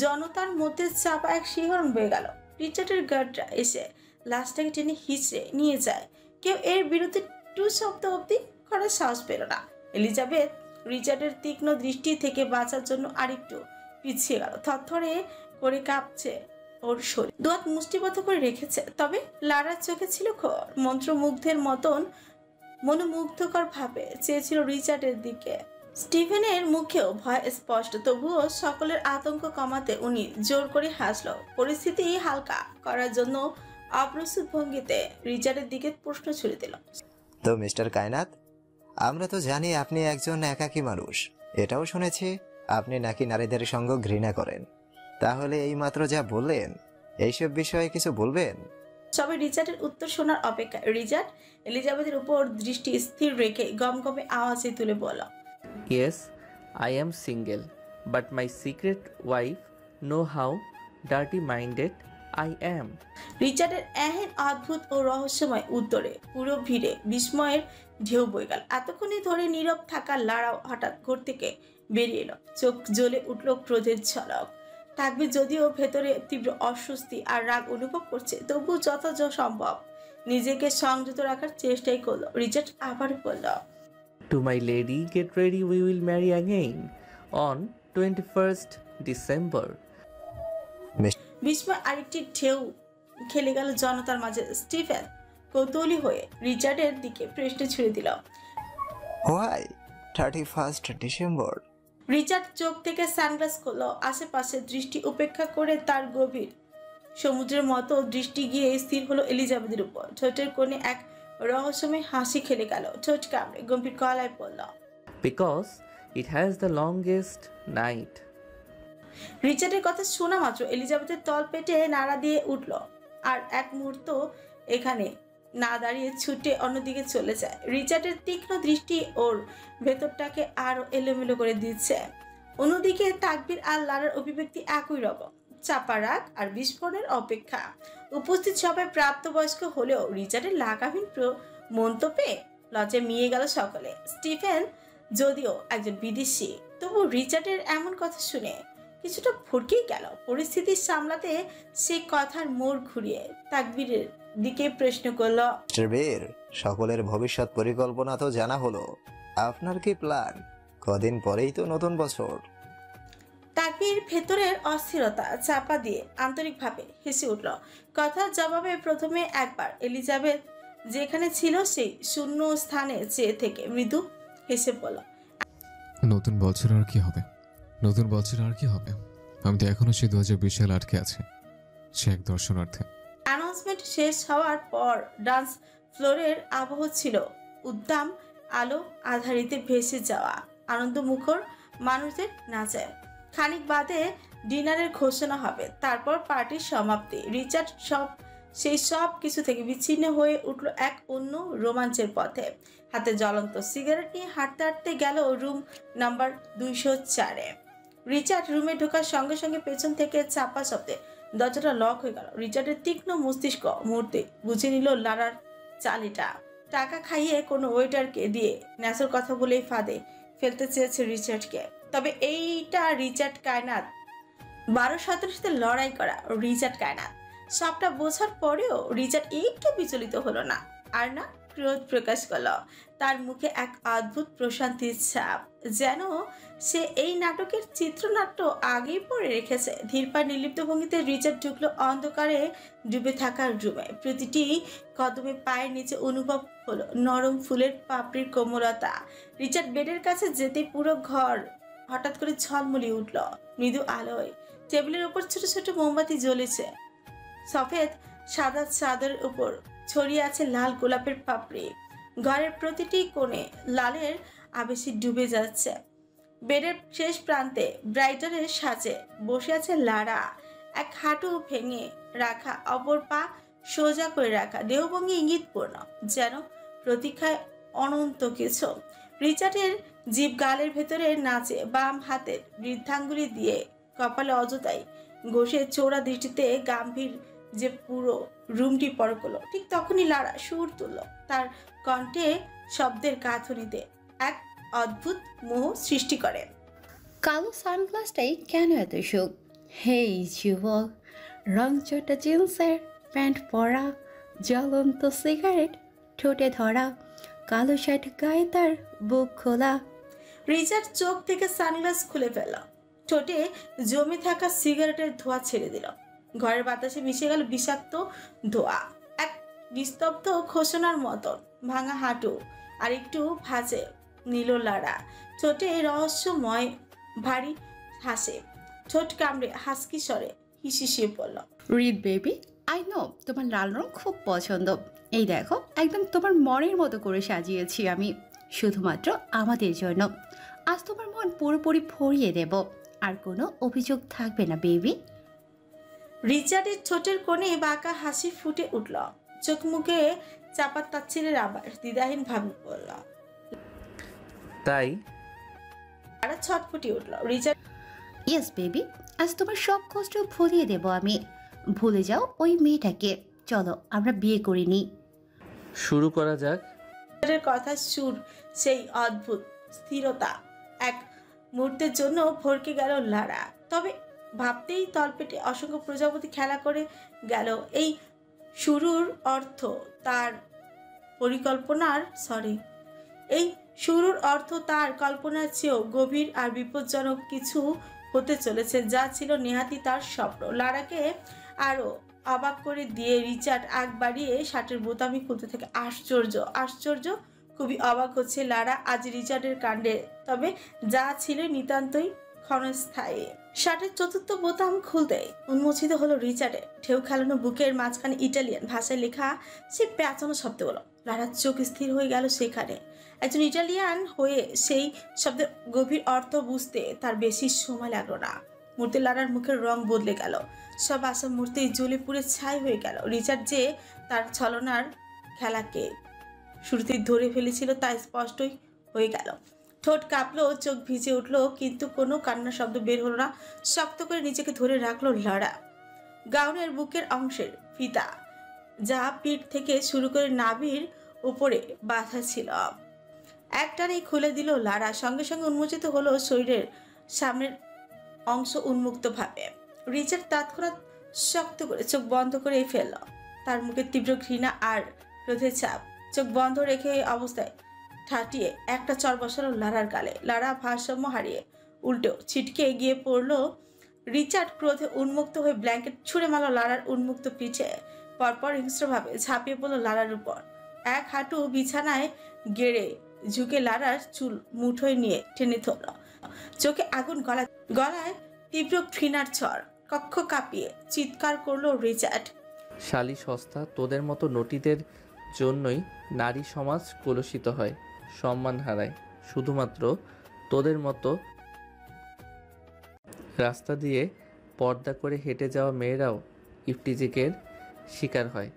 জনতার মধ্যে চাপা এক শিহরণ বয়ে গেল। রিচার্ডের গার্ডরা এসে লাশটাকে টেনে হিচড়ে নিয়ে যায়। কেউ এর বিরুদ্ধে টু শব্দ অবধি করার সাহস পেল না। এলিজাবেথ রিচার্ডের তীক্ষ্ণ দৃষ্টি থেকে বাঁচার জন্য আরেকটু পিছিয়ে গেল। থরথরে করে কাঁপছে ওর শরীর, দুহাত মুষ্টিবদ্ধ করে রেখেছে। তবে লারার চোখে ছিল খোর। মন্ত্রমুগ্ধের মতন মনোমুগ্ধকর ভাবে চেয়েছিল রিচার্ডের দিকে। স্টিফেনের মুখেও ভয় স্পষ্ট, তবুও সকলের আতঙ্ক কমাতে উনি জোর করে হাসলো। পরিস্থিতি হালকা করার জন্য অপ্রস্তুত ভঙ্গিতে রিচার্ডের দিকে প্রশ্ন ছুড়ে দিল, তো মিস্টার কায়নাত, আমরা তো জানি আপনি একজন একাকী মানুষ। এটাও শুনেছি আপনি নাকি নারীদের সঙ্গ ঘৃণা করেন। তাহলে এই মাত্র যা বললেন, এইসব বিষয়ে কিছু বলবেন? সবাই রিচার্ডের উত্তর শোনার অপেক্ষা। রিচার্ড এলিজাবেথের উপর দৃষ্টি স্থির রেখে গমগমে আওয়াজে তুলে বলল, yes, I am single, but my secret wife know how dirty minded I am. রিচার্ডের এহেন অদ্ভুত ও রহস্যময় উত্তরে পুরো ভিড়ে বিস্ময়ের ঢেউ বয়ে গেল। এতক্ষণে ধরে নীরব থাকা লারাও হঠাৎ ঘর থেকে বেরিয়ে এলো। চোখ জ্বলে উঠল ক্রোধের ঝলক। থাকবে যদিও ভেতরে তীব্র অস্বস্তি আর রাগ অনুভব করছে, তবু যথাযথ সম্ভব নিজেকে সংযত রাখার চেষ্টাই করলো। রিচার্ড আবার বলল, to my lady, get ready, we will Mary again on 21st December. বিস্ময় আরেকটি ঢেউ খেলে গেল জনতার মাঝে। স্টিফেন কৌতূহলী হয়ে রিচার্ডের দিকে প্রশ্ন ছুড়ে দিল, হোয়াই 31st ডিসেম্বর? রিচার্ড চোখ থেকে সানগ্লাস খুলল। আশেপাশে দৃষ্টি উপেক্ষা করে তার গভীর সমুদ্রের মতো দৃষ্টি গিয়ে স্থির হলো এলিজাবেথের উপর। ঠোঁটের কোণে এক রহস্যময় হাসি খেলে গেল। ঠোঁট কামড়ে গম্ভীর গলায় পড়ল, because it has the longest night. রিচার্ডের কথা শোনা মাত্র এলিজাবেথের তল পেটে নাড়া দিয়ে উঠল, আর এক মুহূর্ত এখানে না দাঁড়িয়ে ছুটে অন্যদিকে চলে যায়। রিচার্ডের তীক্ষ্ণ দৃষ্টি ওর ভেতরটাকে আরো এলোমেলো করে দিচ্ছে। অন্যদিকে তাকবীর আর লারার অভিব্যক্তি একই রকম, চাপা রাগ আর বিস্ফোরণের অপেক্ষা। উপস্থিত সবাই প্রাপ্তবয়স্ক হলেও রিচার্ডের লাগামহীন মন্তব্যে লজ্জায় মিয়ে গেল সকলে। স্টিফেন যদিও একজন বিদেশি, তবু রিচার্ডের এমন কথা শুনে কিছুটা ভরকেই গেল। পরিস্থিতি সামলাতে সে কথার মোড় ঘুরিয়ে তাকবীরের দিকে প্রশ্ন করল, মিস্টার বীর, সকলের ভবিষ্যৎ পরিকল্পনা তো জানা হলো, আপনার কি প্ল্যান? কদিন পরেই তো নতুন বছর। তাকবীর ভেতরের অস্থিরতা চাপা দিয়ে আন্তরিকভাবে হেসে উঠল। কথার জবাবে প্রথমে একবার এলিজাবেথ যেখানে ছিল সেই শূন্য স্থানে চেয়ে থেকে মৃদু হেসে বলল, নতুন বছর আর কি হবে, নতুন বছর আর কি হবে? আমি তো এখনো সেই 2020 সালে আটকে আছি, সে এক দর্শনার্থে। অ্যানাউন্সমেন্ট শেষ হওয়ার পর ডান্স ফ্লোরের আবহ ছিল উদ্দাম আলো আধারিতে ভেসে যাওয়া আনন্দমুখর মানুষদের নাচে। খানিক বাদে ডিনারের ঘোষণা হবে, তারপর পার্টির সমাপ্তি। রিচার্ড সব কিছু থেকে বিচ্ছিন্ন হয়ে উঠল এক অন্য রোমাঞ্চের পথে। হাতে জ্বলন্ত সিগারেট নিয়ে হাঁটতে হাঁটতে গেল রুম নাম্বার 204-এ। রিচার্ড রুমে ঢোকার সঙ্গে সঙ্গে পেছন থেকে চাপা শব্দে দরজাটা লক হয়ে গেল। রিচার্ডের তীক্ষ্ণ মস্তিষ্ক মুহূর্তে বুঝে নিল লারার চালিটা। টাকা খাইয়ে কোনো ওয়েটারকে দিয়ে ন্যাসর কথা বলেই ফাঁদে ফেলতে চেয়েছে রিচার্ডকে। তবে এইটা রিচার্ড কায়নাত, 12-17 সাথে লড়াই করা রিচার্ড কায়নাত। সবটা বোঝার পরেও রিচার্ড একটু বিচলিত হলো না, আর না ক্রোধ প্রকাশ করলো। তার মুখে এক অদ্ভুত প্রশান্তির ছাপ, যেন সে এই নাটকের চিত্রনাট্য আগেই পড়ে রেখেছে। ধীরপার নির্লিপ্ত ভঙ্গিতে রিচার্ড ঢুকলো অন্ধকারে ডুবে থাকার রুমে। প্রতিটি কদমে পায়ের নিচে অনুভব হলো নরম ফুলের পাপড়ির কোমলতা। রিচার্ড বেডের কাছে যেতে পুরো ঘর হঠাৎ করে ঝলমলিয়ে উঠল মৃদু আলোয়। টেবিলের উপর ছোট ছোট মোমবাতি জ্বলেছে, সফেদ সাদা চাদরের উপর ছড়িয়ে আছে লাল গোলাপের পাপড়ি। ঘরের প্রতিটি কোণে লালের আবেশে ডুবে যাচ্ছে। বেডের শেষ প্রান্তে ব্রাইটারের সাজে বসে আছে লারা, এক হাঁটু ভেঙে রাখা, অপর পা সোজা করে রাখা, দেহভঙ্গি ইঙ্গিতপূর্ণ, যেন প্রতীক্ষায় অনন্ত কিছু। রিচার্ডের জিভ গালের ভেতরে নাচে, বাম হাতের বৃদ্ধাঙ্গুলি দিয়ে কপালে অযথাই ঘষে চোরা দৃষ্টিতে গাম্ভীর যে পুরো রুমটি পরকল। ঠিক তখনই লারা সুর তুলল, তার কণ্ঠে শব্দের গাঁথনিতে এক অদ্ভুত মোহ সৃষ্টি করে। কালো সানগ্লাসটাই কেন এত শোক? হেই যুবক, রংচটা জিন্সের প্যান্ট পরা, জ্বলন্ত সিগারেট ঠোঁটে ধরা, কালো শার্ট গায়ে তার বুক খোলা। রিচার্ড চোখ থেকে সানগ্লাস খুলে ফেলল, ঠোঁটে জমে থাকা সিগারেটের ধোঁয়া ছেড়ে দিল। ঘরের বাতাসে মিশে গেল বিষাক্ত ধোঁয়া, এক নিস্তব্ধ ঘোষণার মতন। ভাঙা হাঁটু আর একটু ভাঁজে নিল লারা, ঠোঁটে রহস্যময় ভারী হাসে, ঠোঁট কামড়ে হাসকি স্বরে হিসিয়ে পড়ল, রিড বেবি, আই নো তোমার লাল রং খুব পছন্দ। এই দেখো, একদম তোমার মনের মতো করে সাজিয়েছি আমি, শুধুমাত্র আমাদের জন্য। আজ তোমার মন পুরোপুরি ভরিয়ে দেব, আর কোনো অভিযোগ থাকবে না বেবি। রিচার্ডের ঠোঁটের কোণে বাঁকা হাসি ফুটে উঠল, চোখ মুখে চাপা তাচ্ছিলের আবার দ্বিধাহীন ভাবে বলল, তাই? লারা ছটফটিয়ে উঠল। রিচার্ড, ইয়েস বেবি, আজ তোমার সব কষ্ট ভুলিয়ে দেব আমি। ভুলে যাও ওই মেয়েটাকে, চলো আমরা বিয়ে করে নিই। শুরু করা যাক। রিচার্ডের কথা সুর, সেই অদ্ভুত স্থিরতা, এক মুহূর্তের জন্য ভরকে গেল লারা। তবে ভাবতেই তলপেটে অসংখ্য প্রজাপতি খেলা করে গেল। এই শুরুর অর্থ তার কল্পনার চেয়েও গভীর আর বিপজ্জনক কিছু হতে চলেছে, যা ছিল নেহাতি তার স্বপ্ন। লারাকে আরো অবাক করে দিয়ে রিচার্ড আগ বাড়িয়ে শার্টের বোতামই খুলতে থাকে। আশ্চর্য, খুবই অবাক হচ্ছে লারা আজ রিচার্ডের কাণ্ডে, তবে যা ছিল নিতান্তই ক্ষণস্থায়ী। শার্টের চতুর্থ বোতাম খুলতে উন্মোচিত হলো রিচার্ডের ঢেউ খেলানো বুকের মাঝখানে ইটালিয়ান ভাষায় লেখা সে পেঁচানো শব্দ হলো। লারার চোখ স্থির হয়ে গেল সেখানে। একজন ইটালিয়ান হয়ে সেই শব্দের গভীর অর্থ বুঝতে তার বেশি সময় লাগলো না। মুহূর্তে লারার মুখের রং বদলে গেল, সব আশা মুহূর্তেই জ্বলে পুড়ে ছাই হয়ে গেল। রিচার্ড যে তার ছলনার খেলাকে শুরুতেই ধরে ফেলেছিল তা স্পষ্টই হয়ে গেল। ঠোঁট কাঁপলো, চোখ ভিজে উঠলো, কিন্তু কোনো কান্নার শব্দ বের হলো না। শক্ত করে নিজেকে ধরে রাখলো লারা। গাউনের বুকের অংশের ফিতা, যা পিঠ থেকে শুরু করে নাভির উপরে বাঁধা ছিল, একটানেই খুলে দিল লারা। সঙ্গে সঙ্গে উন্মোচিত হলো শরীরের সামনের অংশ উন্মুক্ত ভাবে। রিচার্ড তৎক্ষণাৎ শক্ত করে চোখ বন্ধ করে ফেলল। তার মুখে তীব্র ঘৃণা আর ক্রোধের ছাপ। চোখ বন্ধ রেখে এই অবস্থায় ঠাটিয়ে একটা চর বসালো লারার গালে। লারা ভারসাম্য হারিয়ে উল্টো ছিটকে এগিয়ে পড়ল। রিচার্ড ক্রোধে উন্মুক্ত হয়ে ব্ল্যাঙ্কেট ছুঁড়ে মারল লারার উন্মুক্ত পিঠে। পরপর হিংস্রভাবে ঝাঁপিয়ে পড়ল লারার উপর। এক হাঁটু বিছানায় গেড়ে ঝুঁকে লারার চুল মুঠোয় নিয়ে টেনে ধরল। চোখে আগুন, গলায় তীব্র ঘৃণার ঝড়। কক্ষ কাঁপিয়ে চিৎকার করলো রিচার্ড। শালি সস্তা, তোদের মতো নটিদের জন্যই নারী সমাজ কলুষিত হয়, সম্মান হারায়। শুধুমাত্র তোদের মতো রাস্তা দিয়ে পর্দা করে হেঁটে যাওয়া মেয়েরাও ইফটিজিকের শিকার হয়।